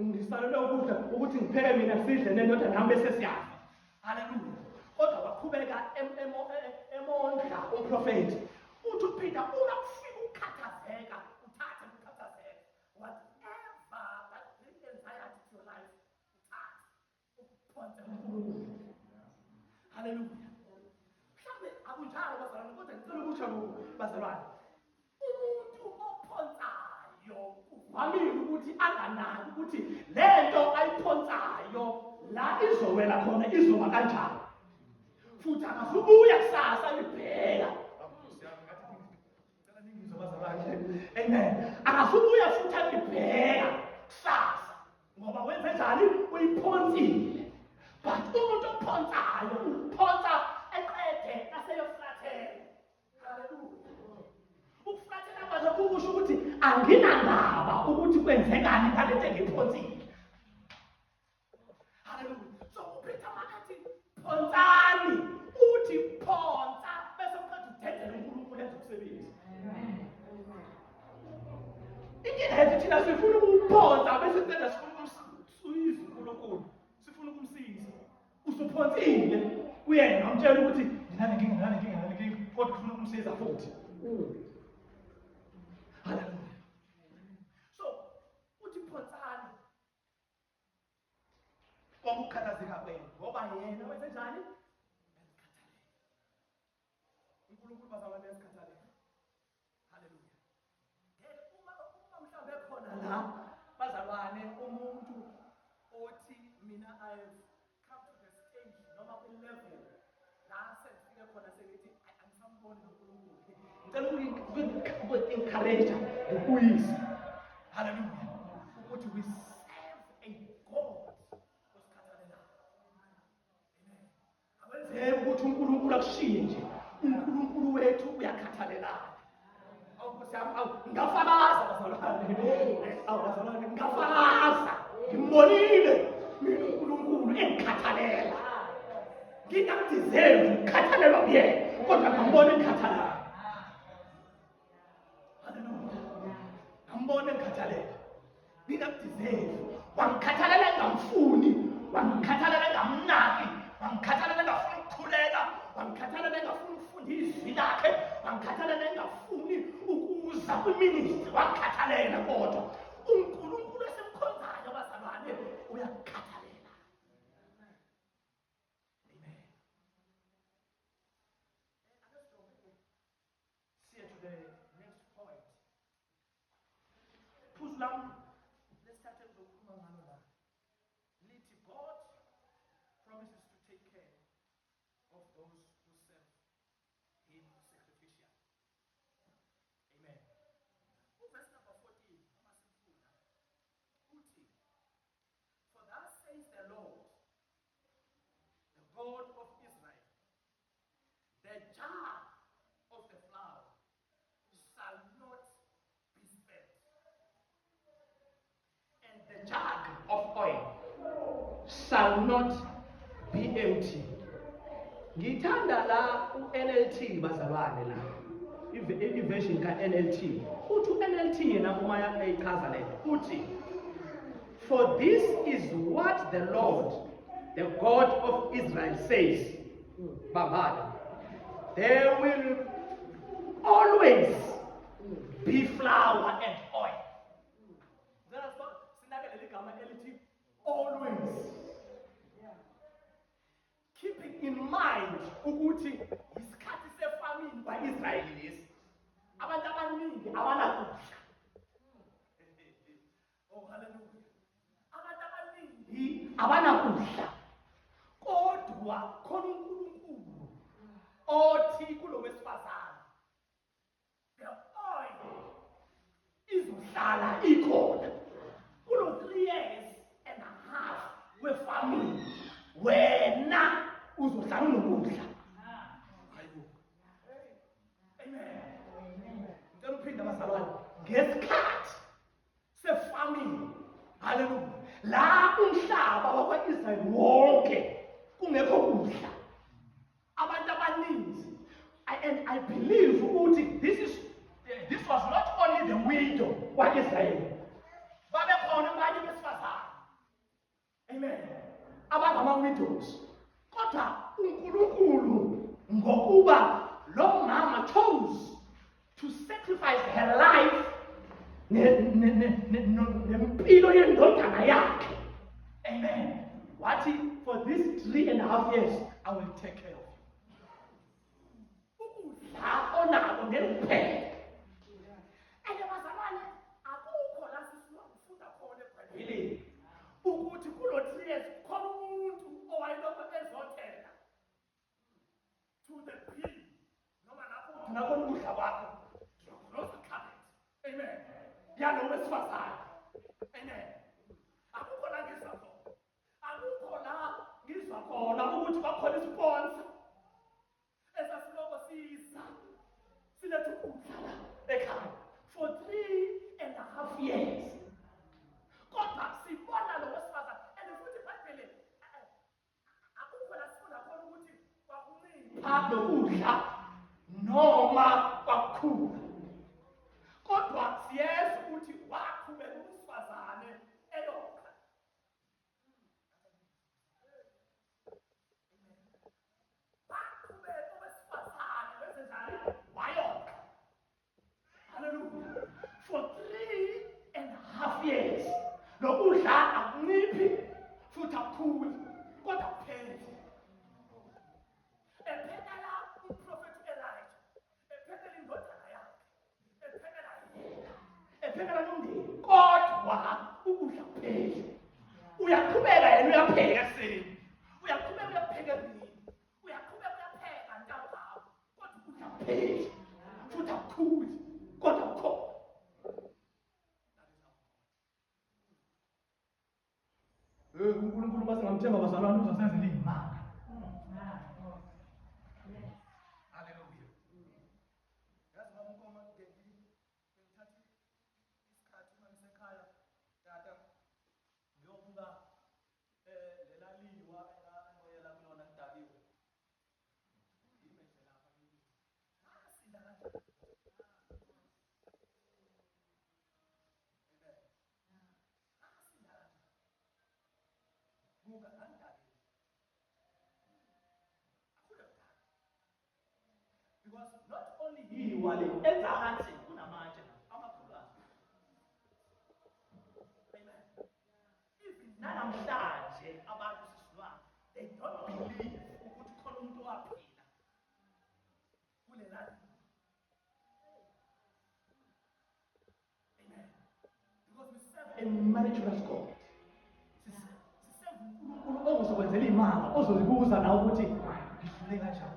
S1: ngisalelwe ukudla ukuthi ngipheke mina sidle nendoda nami bese siyafa. Hallelujah. Kodwa waqhubeka emondla umprofeti. Uthi uPeter uma kufika ukukhathazeka uthathe ukukhathazeka. Whatever that brings anxiety to your life, uthathe uphonse uNkulunkulu. Hallelujah. Mhlawumbe akunjalo bazalwane kodwa ngicela ukusho lokhu bazalwane. Umuntu ophonsayo kuvamile ukuthi anganaki ukuthi lento ayiphonsayo la izowela khona izoba kanjani. Futhi akasubuya kusasa libheka. Amen. Akasubuya futhi alibheka kusasa ngoba wenze njani uyiphonsile. But umuntu ophonsayo uphonsa eqede aseyoflathela. Hallelujah. Ukuflathela kwazo kusho ukuthi anginandaba ukuthi kwenzekani ngalento engiphonsile. Hallelujah. So uPeter makathi phonsani uthi phonsa bese uqeda udedela uNkulunkulu ezokusebenza. Inkinga yethu thina sifuna ukuphonsa bese siqeda sifuna ukumsiza uNkulunkulu. Sifuna ukumsiza. Usuphonsile uyena umtshela ukuthi nginanenkinga kodwa ufuna ukumsiza futhi. Hallelujah. So uthi phonsani ukukhathazeka kwenu ngoba yena wenze njani? uNkulunkulu bazalwane esikhathalele. Hallelujah. Uma mhlawumbe khona la bazalwane umuntu othi mina I have come to the stage noma ku-level la sengifike khona sengithi angisamboni uNkulunkulu. Ngicela uku-encourage ukuyisa. Hallelujah. Ukuthi we serve a God osikhathalelayo. Amen. Akwenzeki ukuthi uNkulunkulu akushiye nje. uNkulunkulu wethu uyakhathalelana. Ngafakaza bazalwane. Ngafakaza. Ngimbonile mina uNkulunkulu engikhathalela. Ngingakudeserve ukukhathalelwa kuyena kodwa ngambona engikhathalela. Ngambona engikhathalela. Ngingakudeserve. Wangikhathalela engamfuni. Wangikhathalela engamnaki. Wangikhathalela engafuni ukukhuleka. Wangikhathalela engafuni ukufunda izwi lakhe. Wangikhathalela engafuni ukuza kwiministry. Wangikhathalela kodwa uNkulunkulu esemkhonzayo bazalwane uyakukhathalela. Amen. See to the next point. Puslam, let's start with the Lithi God promises to take care of those who serve Him sacrificially. Amen. Verse number 14. Uthi shall not be empty. Ngithanda la u-NLT bazalwane la. I-version ka-NLT. Uthi u-NLT yena uma eyichaza le uthi, for this is what the Lord, the God of Israel says. Babada. There will always be flour and oil. Always. Keeping in mind ukuthi isikhathi sefamine kwa-Israyeli lesi. Abantu abaningi abanakudla. Oh, hallelujah. Abantu abaningi abanakudla. Kodwa khona uNkulunkulu othi kulo wesifazane, the oil izohlala ikhona kulo 3 years and a half wefamine. Wena uzohlala unokudla. Amen. Ngicela uphinde abazalwane ngesikhathi sefamine. Hallelujah. La umhlaba wakwa-Israyeli wonke kungekho kudla. Abantu abaningi, and I believe ukuthi this was not only the widow wa-Israyeli. Babe khona abanye besifazane. Amen. Abangama-widows. Kodwa uNkulunkulu ngokuba lo mama chose to sacrifice her life nempilo yendodana yakhe. Amen. Wathi, for these 3.5 years, I will take care of you. Ukudla onako ngekuphela. And bazalwane, akukho la sifunda khona eBhayibhelini ukuthi kulo 3 years khona umuntu owayelokhu ezothela to the pin. Noma lapho nakhona ukudla kwakho. Amen. Yalo wesifazane. Amen. Akukho la ngizwa khona. Akukho la ngizwa khona ukuthi bakhona isponsor. Esasiloko siza. Silethe ukudla ekhaya for 3.5 years. Kodwa sibona lo wesifazane and futhi iBhayibheli akukho la sifunda khona ukuthi kwakuncipha lokudla noma kwakukhula. Kodwa siyazi ukuthi waqhubeka umsifazane eyokha. Waqhubeka umsifazane wenzenjani? Wayokha. Hallelujah. For 3.5 years. Lokudla akunciphi futhi akukhuli kodwa kuphele. Ephekela uprofethi Elijah. Ephekela indodana yakhe. Ephekela nomndeni. Kodwa ukudla kuphele. Uyaqhubeka yena uyapheka ekuseni. Uyaqhubeka uyapheka emini. Uyaqhubeka uyapheka ntambama. Kodwa ukudla kuphele. Futhi akukhuli kodwa kukhona. uNkulunkulu masingamthemba bazalwane uzosenzela imali. Hallelujah. Yazi baba unkoma ngithatha isikhathi uma ngisekhaya tata ngiyobuka lela liwa engoyela kulona lidakiwe. Yimeze lapha ngithi asinda kanjani. Because not only he wale enza hansi kunamanje amakhulukazi. Amen. Even namhlanje abantu sisizwana they don't believe ukuthi khona umuntu owaphila kulela. Amen. Because we serve a miraculous God. Siserve uNkulunkulu ozokwenzela imali ozozibuza nawe ukuthi ngidlule kanjani.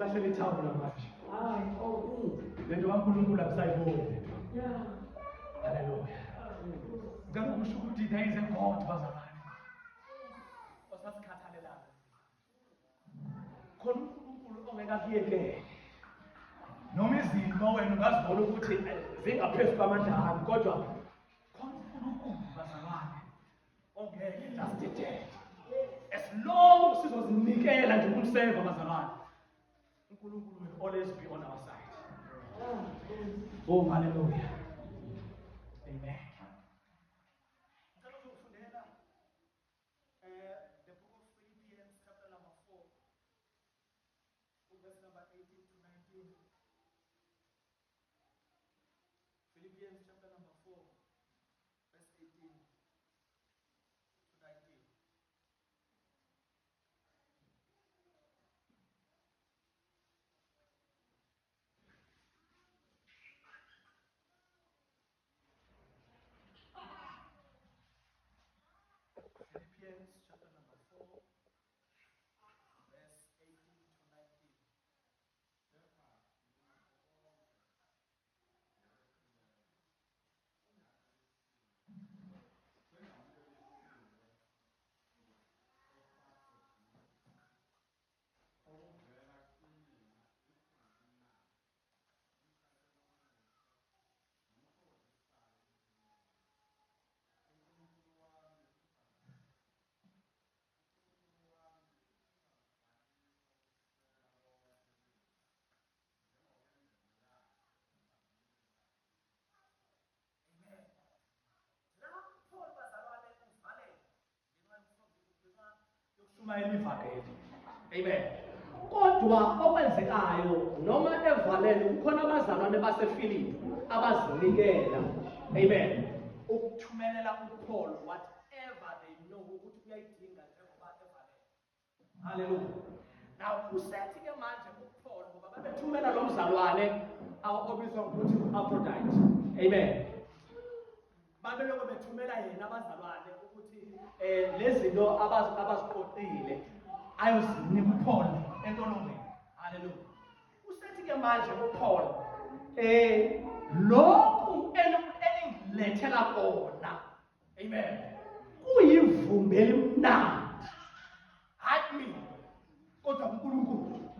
S1: bahleli ithawula manje.
S3: Oh,
S1: Lento kaNkulunkulu akusayiboni.
S3: yeah.
S1: Hallelujah. Ngicela ukusho ukuthi there is a God bazalwane. Osasikhathalelayo. Khona uNkulunkulu ongekakuyekeli. Noma izimo wena ungazibona ukuthi zingaphezu kwamandla ami kodwa khona uNkulunkulu bazalwane ongeke lasithethe. As long sizozinikela nje kumseva bazalwane. uNkulunkulu will always be on our side. Oh, hallelujah. Amen. Ngicela uzofundela the book of Philippians chapter number 4 verse number 18 to 19. Philippians chapter number 4 verse 18 to 19. Philippians chapter number 4 verse 18 to 19. Amen. Kodwa okwenzekayo noma evalele kukhona abazalwane baseFilipi abazinikela. Amen. Ukuthumelela uPaul whatever they know ukuthi uyayidinga njengoba evalele. Hallelujah. Now usethi ke manje uPaul ngoba babethumela lo mzalwane obizwa ngokuthi uAphrodite. Amen. Babeloko bethumela yena abazalwane ukuthi lezinto abaziqoqile ayozinika uPaul entolongweni. Hallelujah. Usethi ke manje uPaul lokhu elingilethela kona. Amen. Kuyivumbi elimnandi. Hayi mina kodwa uNkulunkulu.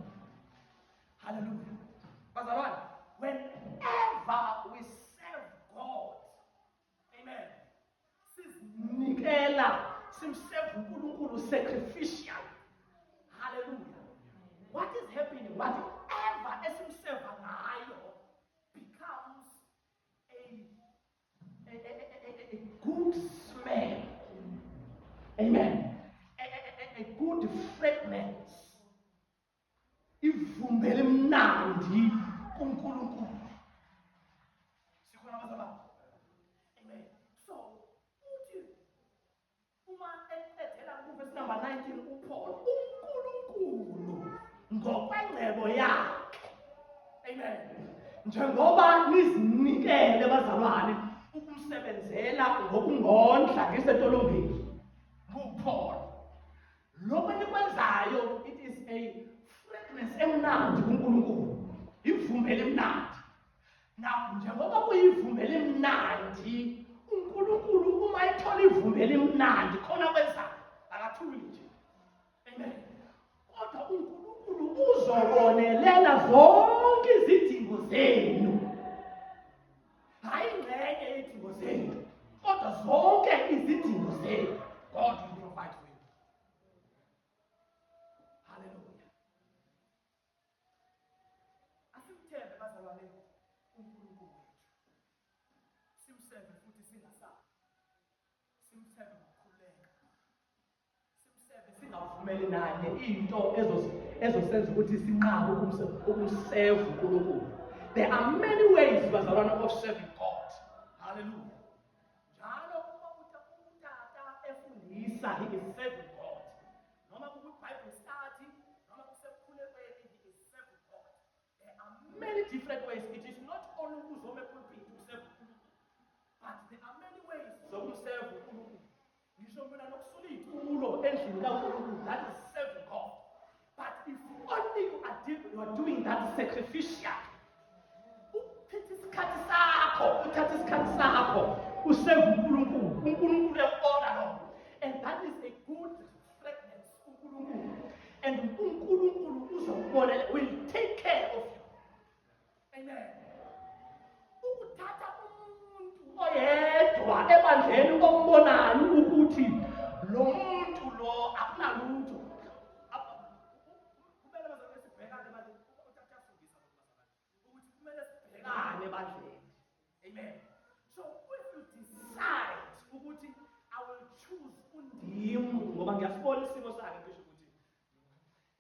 S1: Hallelujah. Bazalwane, whenever we serve God, amen, sizinikela simserve uNkulunkulu sacrificial. Hallelujah. What is happening? Whatever esimserve ngayo becomes a good smell. Amen. A good fragrance. Ivumbi elimnandi kuNkulunkulu. Sikhona bazalwane. Amen. So, uthi uma ethela kuverse number 19 uPaul, uNkulunkulu ngokwengcebo yakhe. Amen. Njengoba nizinikele bazalwane ukumsebenzela ngokungondla ngesentolongweni nguPaul. Lokho enikwenzayo it is a fragrance emnandi kuNkulunkulu. Ivumbi elimnandi. Now njengoba kuyivumbi elimnandi uNkulunkulu uma ethola ivumbi elimnandi khona kwenzayo akathuli nje. Amen. Kodwa uNkulunkulu uzobonelela zonke izidingo zenu. Hayi ingxenye yezidingo zenu kodwa zonke izidingo zenu God will provide for you. Hallelujah. Asimthembe bazalwane uNkulunkulu wethu. Simserve futhi singasabi. Simserve ngokukhuleka. Simserve singavumeli nanye into ezosenza ukuthi sinqabe ukumserve uNkulunkulu. There are many ways bazalwane of serving God. Hallelujah. Njalo uma utata efundisa he is serving God. Noma kuBible study, noma kusekhulekweni he is serving God. There are many different ways. It is not only ukuzoma epulpit userve uNkulunkulu, but there are many ways zokumserve uNkulunkulu. Ngisho mina nokusula itulo endlini kaNkulunkulu, that is serving God. But if only you are sacrificial. Uthatha isikhathi sakho useva uNkulunkulu. uNkulunkulu uyabona lo. And that is a good fragrance uNkulunkulu. And uNkulunkulu uzokubona, will take care of you. Amen. Ukuthatha umuntu oyedwa ebandleni ombonayo ukuthi lo muntu lo akunalutho. Kumele bazake sibhekane manje uthatha afundisa ukuthi kumele sibhekane ebandleni. Amen. So if you decide ukuthi I will choose undimu ngoba ngiyasibona isimo sakhe ngisho ukuthi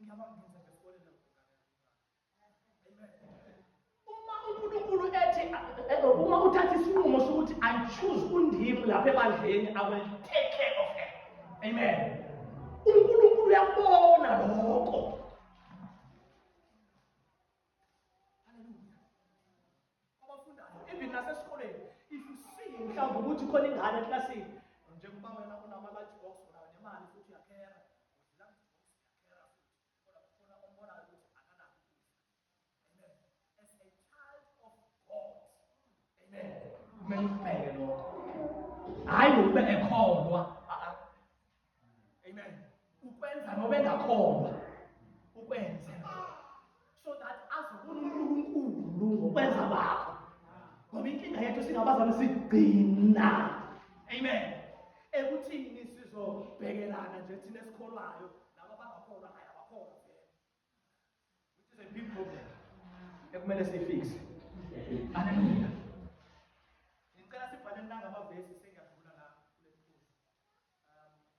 S1: ngiyaba ngenza ngesibone lo. Amen. Uma uNkulunkulu ethi uma uthatha isinqumo sokuthi I choose undimu lapha ebandleni, I will take care of her. Amen. uNkulunkulu uyabona lokho. Even nasesikoleni, if you see mhlawumbe ukuthi khona ingane eklasini njengoba wena unama lunch box unayo nemali futhi uyakhera, lunch box uyakhera futhi kodwa khona ombonayo ukuthi akanakho ukudla. Amen. As a child of God, amen, kumele ubheke lokho, hayi ngokube ekholwa. Amen. Ukwenza nobe engakholwa ukwenze so that azobona uNkulunkulu ngokwenza bakho. Ngoba inkinga yethu singabazali sigcina, amen, ekuthini sizobhekelana nje thina esikholwayo laba abangakholwa hayi abakholwa vele, which is a big problem ekumele siyifixe. Haleluya. Ngicela sibhale nangamavesi sengiyadlula la kule mfundo.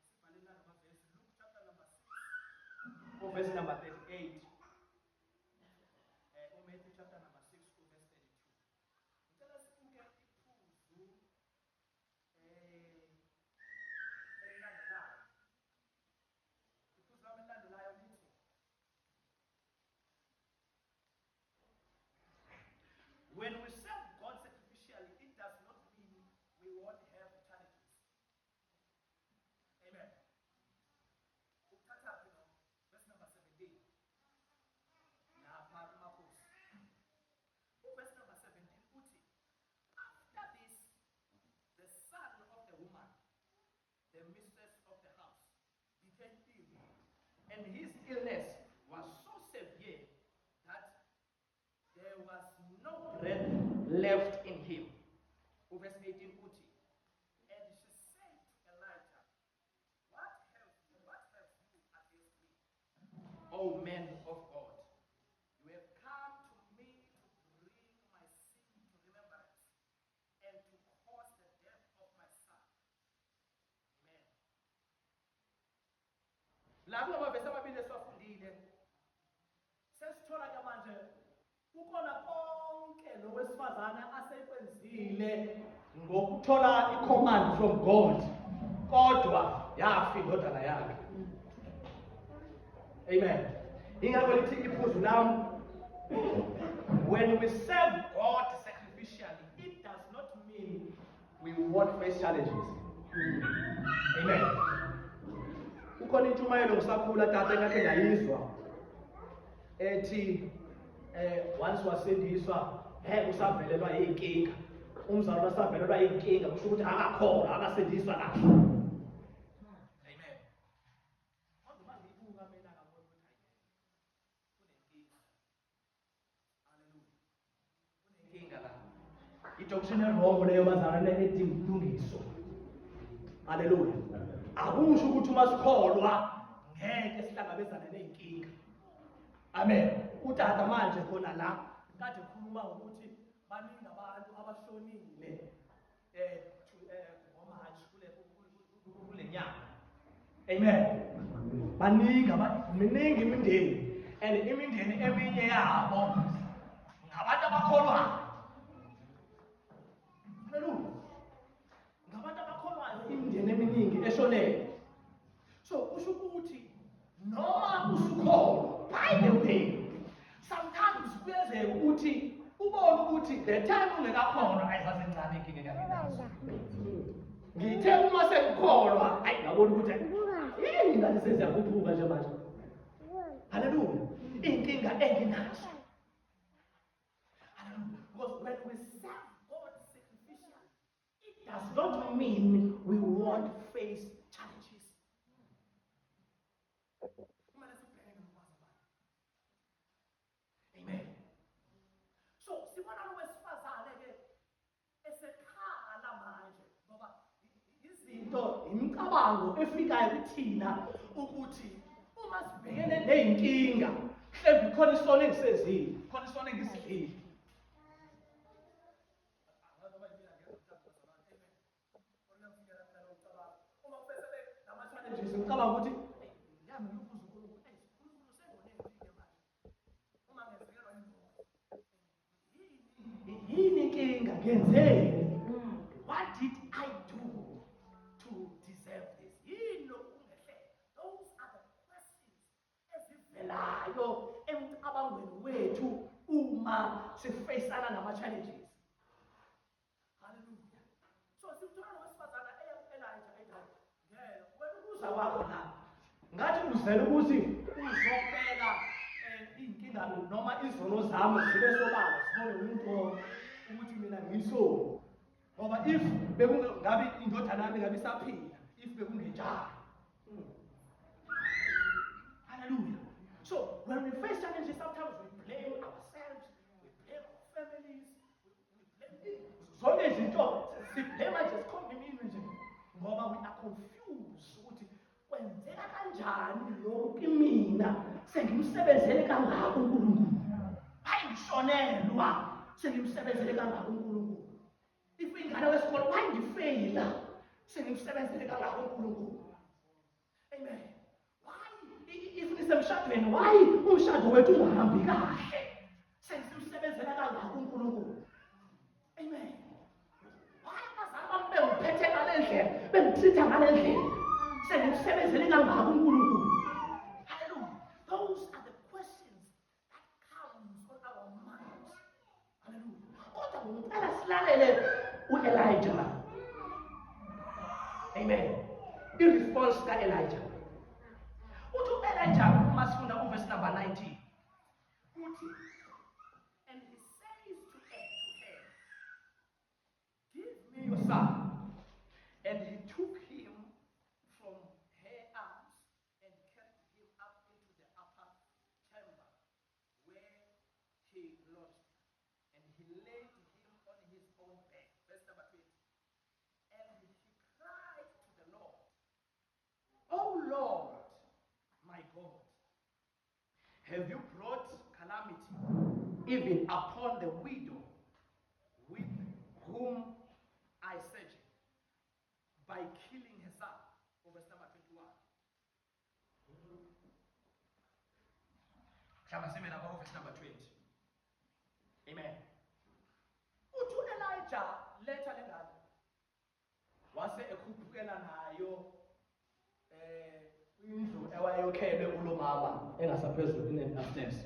S1: Sibhale nangamavesi Luke chapter number 6 verse number 38. Matthew chapter number 6 verse 32. When we serve God sacrificially, it does not mean we won't have challenges. Amen. Verse number 17. Verse number 17. After this, the son of the woman, the mistress of the house, became ill, and his illness was so severe that there was no breath left in him. Verse 18. And she said to Elijah, What have you against me, O man of God? You have come to me to bring my sin to remembrance and to cause the death of my son. Amen. Lapho amavesi amabili esiwafundile, sesithola ke manje kukhona konke lo wesifazane asekwenzile ngokuthola i-command from God, kodwa yafa indodana yakhe. Amen. Ingakho lithi iphuzu lami, when we serve God sacrificially, it does not mean we won't face challenges. Amen. Ukhona intshumayelo ngisakhula tata engakhe ngayizwa ethi once wasindiswa usavelelwa yinkinga, umzali wasavelelwa yinkinga kusho ukuthi akakholwa, akasindiswa kahle. Amen. Kodwa ngibuka mina ngabona ukuthi kunenkinga. Haleluya. Kunenkinga la. I-doctrine wrong leyo bazalwane edinga ulungiso. Haleluya. Akusho ukuthi uma sikholwa ngeke sihlangabezane nenkinga. Amen. Utata manje khona la kade khuluma ukuthi baningi abantu abashonile ngoMarch kule nyanga. Amen. Miningi imindeni, and imindeni eminye yabo ngabantu abakholwayo. Haleluya. Ngabantu abakholwayo imindeni eminingi eshonele. So kusho ukuthi noma usukholwa, by the way, sometimes kuyenzeka ukuthi ubone ukuthi the time ungekakholwa ayisasencane inkinga enginazo. Ngithe uma sengikholwa ayi ngabona ukuthi ingane seziyakhuphuka nje manje. Haleluya. Inkinga enginazo not mean we won't face challenges. Amen. So, sibona lo wesifazane ke esekhala manje ngoba izinto imicabango efikayo kuthina ukuthi uma sibhekene nezinkinga mhlawumbe khona isona engisezile, khona isona engisidlile. Nje ngicabanga ukuthi yami ngibuza uNkulunkulu, uNkulunkulu sengonenkinga manje. Uma ngezekelwa yini inkinga ngenzeni? What did I do to deserve this? Yini okungehle? Those are the questions ezivelayo emcabangweni wethu uma sifacana nama-challenges. Hallelujah. So simthola wesifazana Elijah wena wakho la ngathi uzela ukuthi uzobeka inkinga noma izono zami zibe sobala sibone umuntu ukuthi mina ngisoni ngoba if bekungabi indodana yami ngabe isaphila if bekungenjalo. Hallelujah. So when we face challenges, sometimes we blame ourselves, we blame our families, we blame zonke izinto siblema nje sikhomimini nje ngoba we are confused ukuthi kwenzeka kanjani lokhu kimina sengimsebenzele kangaka uNkulunkulu. Hayi ngishonelwa sengimsebenzele kangaka uNkulunkulu. If ingane wesikole why ngifeyila sengimsebenzele kangaka uNkulunkulu. Amen. Why if nisemshadweni why umshado wethu ungahambi kahle sengimsebenzele kangaka uNkulunkulu. Amen. Why abazali bami bengiphethe ngale ndlela bengithitha ngale ndlela sengimsebenzele kangaka uNkulunkulu. Hallelujah. Those are the questions that comes on our minds. Hallelujah. Kodwa ngicela silalele uElijah la. Amen. I-response ka-Elijah. Uthi uElijah uma sifunda uverse number 19. Uthi, and he says to her, give me your son. And he took him from her arms and carried him up into the upper chamber where he lodged. And he laid him on his own bed. Verse number 20. And he cried to the Lord, "Oh Lord, my God, have you brought calamity even upon the widow with whom I searched by killing her son?" Verse number 21. Verse number 20. Amen. Uthi Elijah later lengane wase ekhuphukela nayo indlu ewayokhelwe kulo mama engasaphezulu ine-upstairs.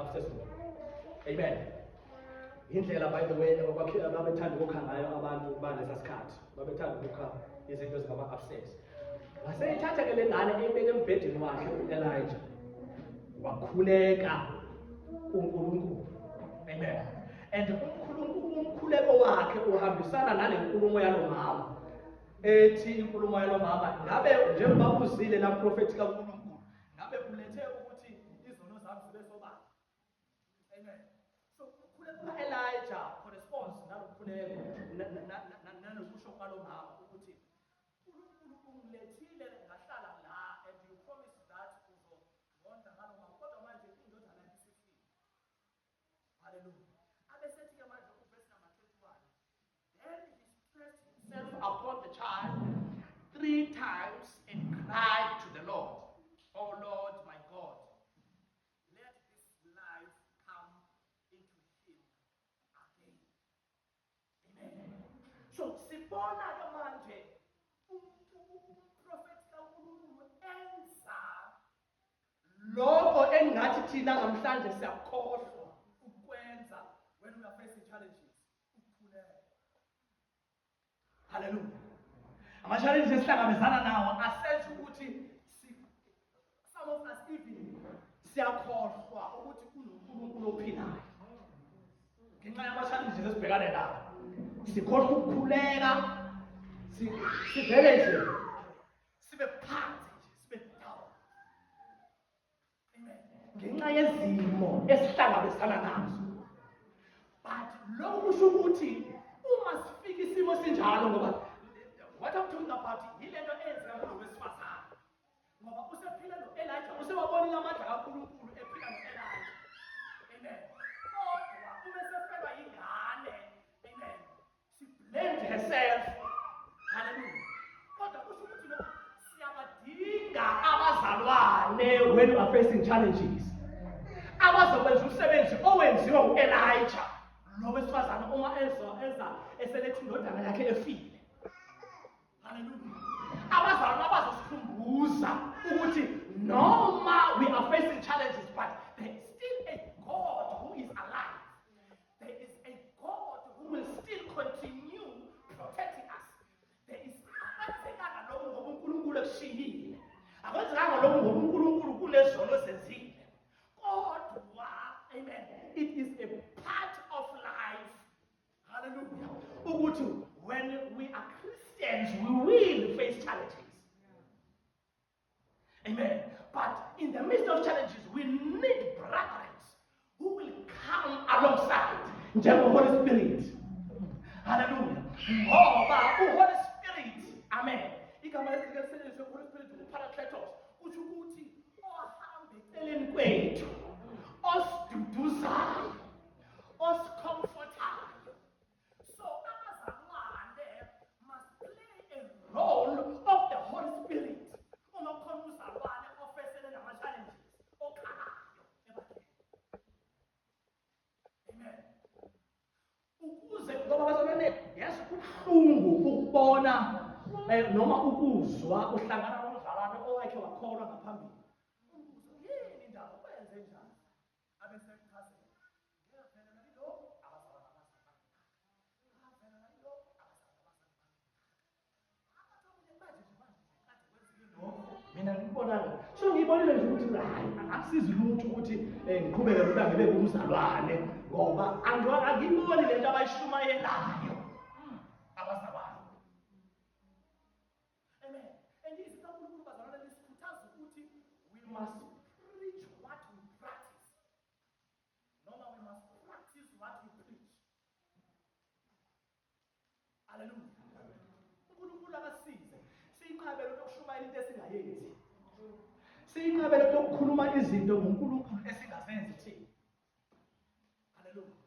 S1: Upstairs. Amen. Indlela by the way babethanda ukukha ngayo abantu balesa sikhathi babethanda ukukha izinto ezingama-upstairs. Wase ethatha ke le ngane eyibeke embhedeni wakhe u-Elijah wakhuleka kuNkulunkulu. Amen. And umkhuleko wakhe uhambisana nale nkulumo yalo mama ethi inkulumo yalo mama ngabe njengoba uzile la prophet kaNkulunkulu ngabe ulethe ukuthi izono zami zibe sobala. Amen. So umkhuleko ka-Elijah corresponds nalokhuleko nalokusho kwalo mama ukuthi uNkulunkulu ungilethile ngahlala la and you promise that uzonda ngalo mama kodwa manje indodana isifile. Hallelujah. Abesethi ke manje uverse number 21. Then he stretched himself upon the child 3 times and cried to the Lord, "Oh Lord, my God, let this life come into him again." Amen. So sibona ke manje umprofeti kaNkulunkulu enza lokho engathi thina namhlanje siyakhohlwa ukwenza when we are facing challenges. Ukukhuleka. Hallelujah. Ama-challenges esihlangabezana nawo asenza ukuthi some of us even siyakhohlwa ukuthi kunoNkulunkulu ophilayo. Ngenxa yama-challenges esibhekane nawo sikhohlwa ukukhuleka sivele nje sibe phansi nje sibe down. Amen. Ngenxa yezimo esihlangabezana nazo. But lokho kusho ukuthi uma sifika isimo sinjalo ngoba what I'm talking about yilento eyenzeka kulo wesifazane. Ngoba usephila no-Elijah, usewabonile amandla kaNkulunkulu ephila no-Elijah. Amen. Kodwa uma esefelwa yingane, amen, she blamed herself. Hallelujah. Kodwa kusho ukuthi lokho siyabadinga abazalwane when we are facing challenges. Abazokwenza umsebenzi owenziwa u-Elijah. Lo wesifazane uma eselethe indodana yakhe efile. Hallelujah. Abazalwane abazosikhumbuza ukuthi noma we are facing challenges, but there is still a God who is alive. There is a God who will still continue protecting us. There is akwenzekanga lokhu ngoba uNkulunkulu ekushiyile. Akwenzekanga lokhu ngoba uNkulunkulu kunezono zenzile. Kodwa, amen, it is a part of life. Hallelujah. Ukuthi when we are Christians, we will face challenges. Amen. But in the midst of challenges, we need brethren who will come alongside the Holy Spirit. Hallelujah. Ngoba uHoly Spirit, amen. Igama lesisetshenziswa uHoly Spirit uParakletos kusho ukuthi ohambe eceleni kwethu, osiduduzayo, osicomfortayo. So abazalwane must play a role of the Holy Spirit. Uma khona uzalwane ofesele nama-challenges okhalayo ebantwini. Amen. Ukuze ngoba bazalwane, yes, kubuhlungu ukubona noma ukuzwa uhlangana nomzalwane owakhe wakholwa ngaphambili. Yini indaba wenze njani? Abese kuchazela. Ngiyaphelela yilo abazalwane abazalwane. Ngiyaphelela yilo abazalwane abazalwane. Mina ngikubonanga. So ngiyibonile nje ukuthi hayi akusizi lutho ukuthi ngiqhubeke nokuba ngibe kumzalwane ngoba angiyiboni lento abayishumayelayo abazalwane. Amen. And this is uNkulunkulu bazalwane lesikhuthaza ukuthi we must preach what we practice. Noma we must practice what we preach. Hallelujah. uNkulunkulu akasize siyinqabele lokushumayela into esingayenzi. Siyinqabele lokukhuluma izinto ngoNkulunkulu esingazenzi thina. Hallelujah.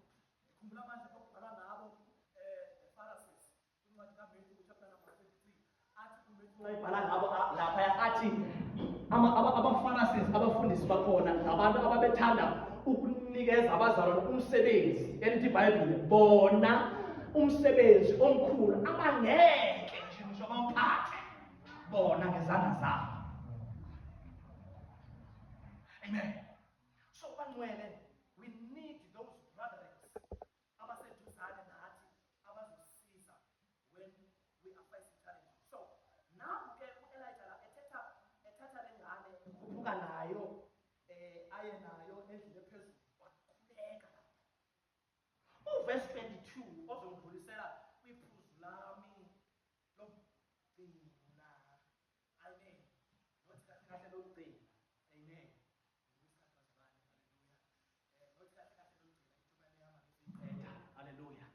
S1: Ngikhumbula manje okubhala ngabo Pharisees. Incwadi kaMathewu chapter number 23. Athi uMathewu ayibhala ngabo lapha athi ama-Pharisees abafundisi bakhona ngabantu ababethanda ukunikeza abazalwane umsebenzi elithi iBhayibheli bona umsebenzi omkhulu abangeke nje ngisho bawuphathe bona ngezandla zabo. Amen. So banqwele, we need those brothers abaseduzane nathi abazosiza when we are facing challenges. So now ke uElijah ethatha lengane ukhuphuka nayo aye nayo endlini ephezulu wakhuleka. Verse 22 ozongidlulisela kwiphuzu lami lokugcina. Amen. Nothi kahle lokugcina. Amen. Hallelujah.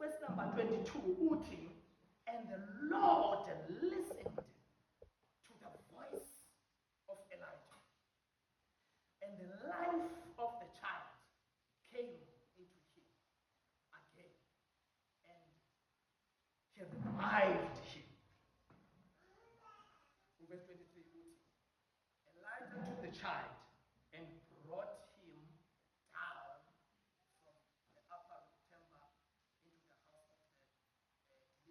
S1: Verse number 22 uthi, and the Lord listened to the voice of Elijah, and the life of the child came into him again, and he revived him. Verse 23, Elijah took the child and brought him down from the upper chamber into the house of the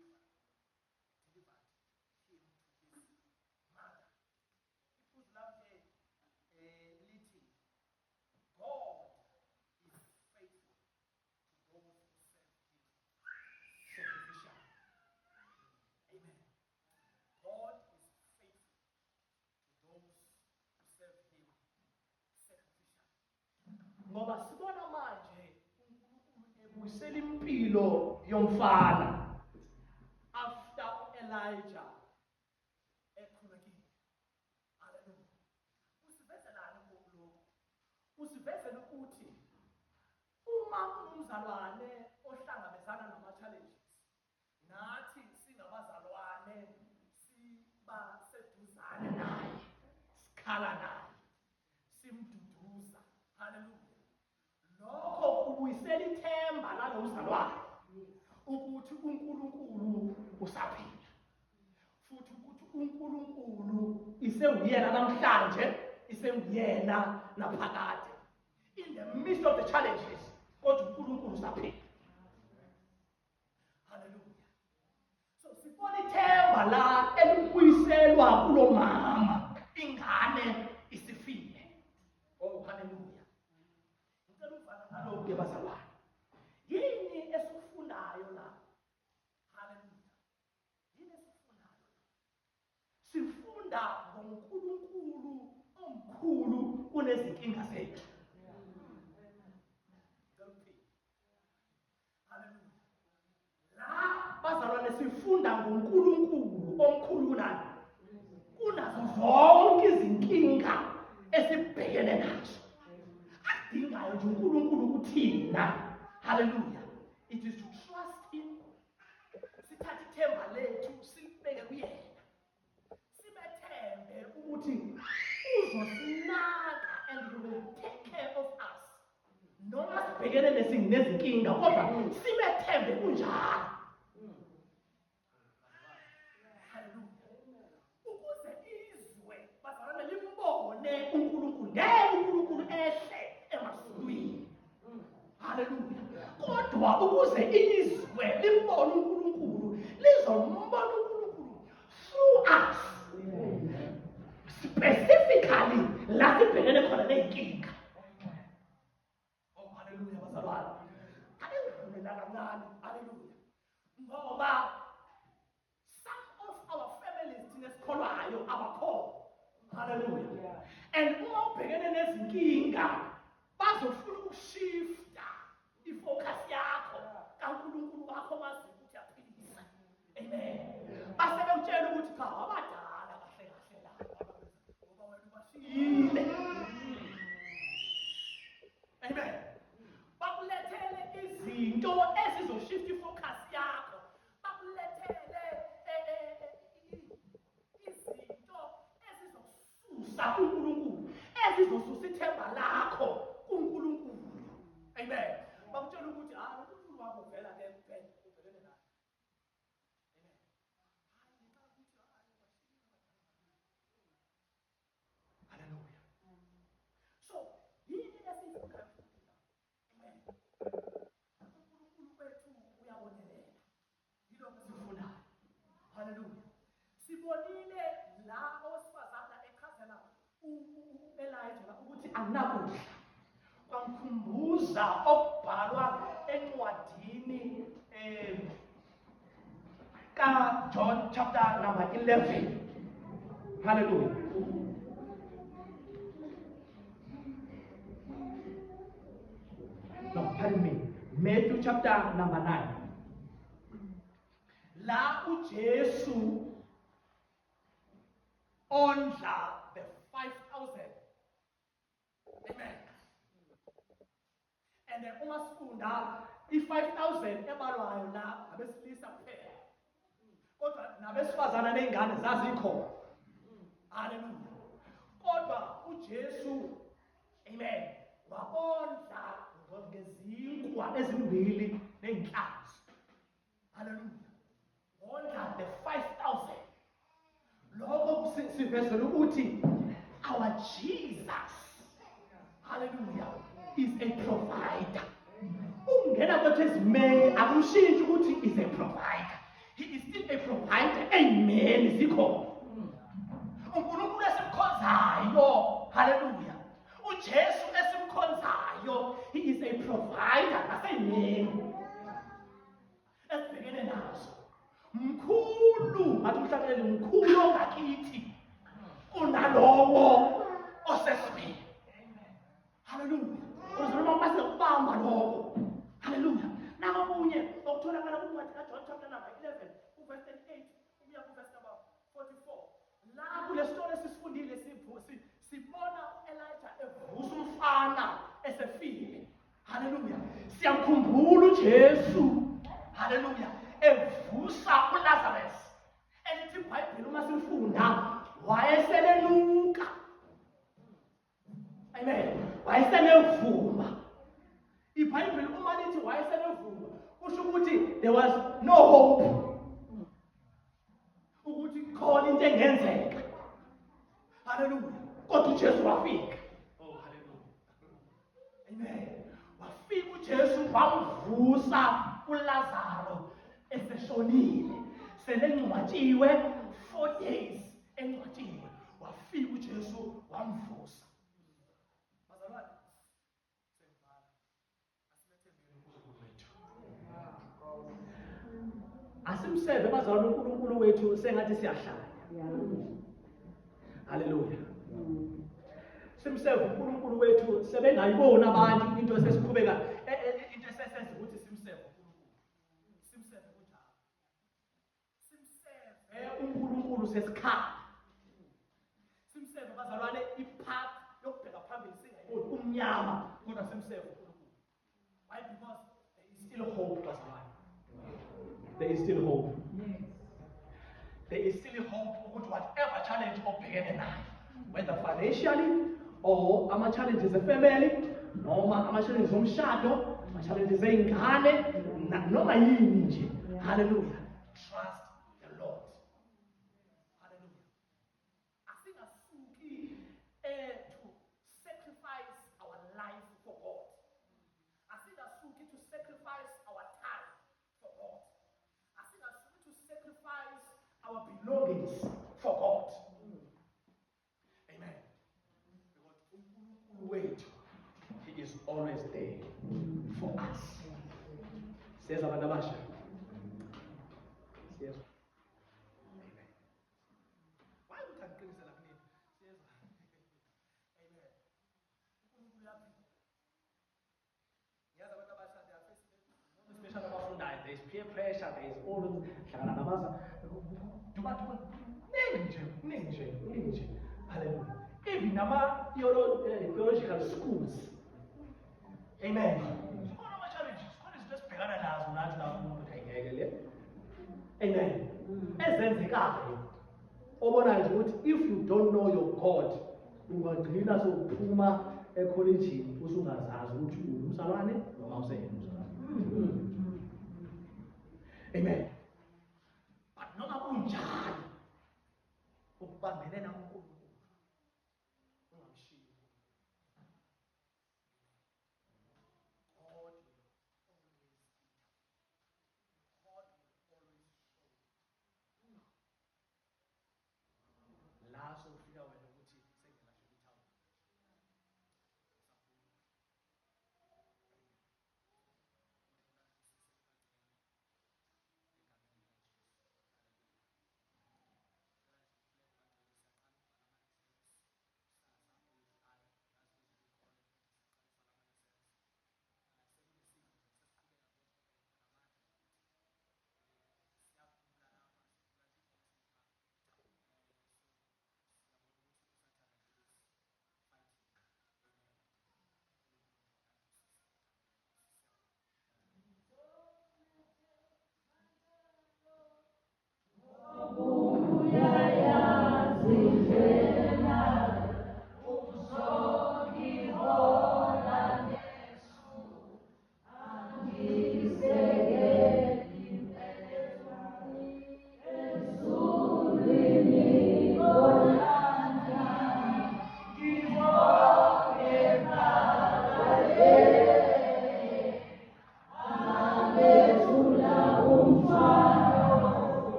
S1: delivered him to his mother. It was like lithi, God is faithful to those who serve him sacrificially. Amen. God is faithful to those who serve him sacrificially. Ngoba sibona manje uNkulunkulu ebuyisela impilo yomfana. Elijah ekhulekile. Haleluya. Usivezelani lokhu? Usivezela ukuthi uma umzalwane ohlangabezana nama-challenges, nathi singabazalwane siba seduzane naye, sikhala naye, simduduza. Haleluya. Lokho kubuyisela ithemba lalo mzalwane ukuthi uNkulunkulu usaphila, futhi ukuthi uNkulunkulu isenguyena namhlanje, isenguyena naphakade. In the midst of the challenges, kodwa uNkulunkulu usaphila. Hallelujah. So sibona ithemba la elibuyiselwa kulo mama, ingane isifile. Oh hallelujah. Ngicela uvala ngalokho ke bazalwane. Yini esifundayo la? Hallelujah. Yini esifundayo? Sifunda ngoNkulunkulu omkhulu kunezinkinga zethu. Hallelujah. La bazalwane sifunda ngoNkulunkulu omkhulu kunani? Kunazo zonke izinkinga esibhekene nazo. Adingayo nje uNkulunkulu kuthina. Hallelujah. It is to trust him. Sithathe ithemba lethu silibeke kuyena. Sibethembe ukuthi uzosinaka and he will take care of us. Noma sibhekene nezinkinga kodwa sibethembe kunjalo. Hallelujah. Ukuze izwe bazalwane limbone uNkulunkulu, ngeke uNkulunkulu ehle emazulwini. Hallelujah. Kodwa ukuze izwe limbone uNkulunkulu, lizombona uNkulunkulu through us. Specifically la sibhekene khona ney'nkinga. Oh hallelujah bazalwane. Ayidlule kancane. Hallelujah. Ngoba some of our families thina sikholwayo abakhona. Hallelujah. And uma ubhekene nezinkinga bazofuna ukushifta ifocus yakho kaNkulunkulu wakho mazi ukuthi aphilisa. Amen. Base bekutshela ukuthi cha abadala kahle kahle la ngoba wena ubashiyile. Amen. Bakulethele izinto ezizoshifta ifocus yakho. Bakulethele izinto ezizosusa uNkulunkulu, ezizosusa ithemba lakho kuNkulunkulu. Amen. Bakutshela ukuthi hayi uNkulunkulu wakho vela ke kuphela ubhekene naye. Amen. Hallelujah. So, yini esifundayo? Amen. uNkulunkulu wethu uyabonelela. Yilokho esifundayo. Hallelujah. Sibonile la owesifazana echazela uElijah ukuthi anginakudla. Kwamkhumbuza okubhalwa encwadini kaJohn chapter number 11. Hallelujah. No, pardon me. Matthew chapter number 9. La uJesu ondla the 5,000. Amen. And then uma sifunda i-5,000 ebalwayo la abesilisa kuphela. Kodwa nabesifazana ney'ngane zazikhona. Hallelujah. Kodwa uJesu, amen, wabondla ngezinkwa ezimbili ney'nhlanzi. Hallelujah. Wondla the 5,000. Lokho sivezela ukuthi our Jesus, hallelujah, is a provider. Ungena kwethu ezimeni akushintshi ukuthi is a provider. He is still a provider. Amen. Zikhona. uNkulunkulu esimkhonzayo, hallelujah. uJesu esimkhonzayo, he is a provider. Naseyimeni esibhekene nazo. Mkhulu, ngathi umhlabeleli mkhulu ongakithi kunalowo osesibili. Hallelujah. Uzoluma mase ukubamba lokho. Hallelujah. Nako kunye okutholakala kuncwadi kaJohn chapter number 11 uverse 38 uya kuverse number 44 la kule story esifundile sibona u-Elijah evusa umfana esefile. Haleluya. Siyamkhumbula uJesu. Haleluya. Evusa uLazarus. Elithi iBhayibheli uma silifunda wayeselenuka. Amen. Wayesenevuma. iBhayibheli uma lithi wayesenevuma kusho ukuthi there was no hope ukuthi khona into engenzeka. Haleluya. Kodwa uJesu wafika. Oh haleluya. Amen. Wafika uJesu wamvusa uLazaro eseshonile. Selengcwatshiwe 4 days engcwatshiwe. Wafika uJesu wamvusa. Bazalwane, sembala. Asilethembele uNkulunkulu wethu. Asimseve bazalwane uNkulunkulu wethu sengathi siyahlanya. Haleluya. Simseve uNkulunkulu wethu sebengayibona abantu into esesiqhubeka into esesenza ukuthi simseve uNkulunkulu. Simseve kunjalo. Simseve uNkulunkulu sesikhala. Simseve bazalwane ipath yokubheka phambili singayiboni umnyama kodwa simseve uNkulunkulu. Why? Because there is still hope bazalwane. There is still hope. There is still hope ukuthi whatever challenge obhekene nayo, whether financially or ama-challenges efamily, noma ama-challenges omshado, ama-challenges ey'ngane, noma yini nje. Hallelujah. Trust the Lord. Hallelujah. Asingasuki to sacrifice our life for God. Asingasuki to sacrifice our time for God. Asingasuki to sacrifice our belongings for God. Amen. Because uNkulunkulu wethu, He is always there for us. Says abantu abasha. Says. Amen. Why would I cleanse the name? Says. Amen. uNkulunkulu yaphila. Yazi abantu abasha they are facing especially abafundayo. There is peer pressure, there is all hlangana nabaza. Ninje. Hallelujah. Even theological schools. Amen. Amen. Ezenzekayo. Obonayo ukuthi if you don't know your God, ungagcina sokuphuma ekholejini usungazazi ukuthi ungumsalwane noma useyena umsalwane. Amen.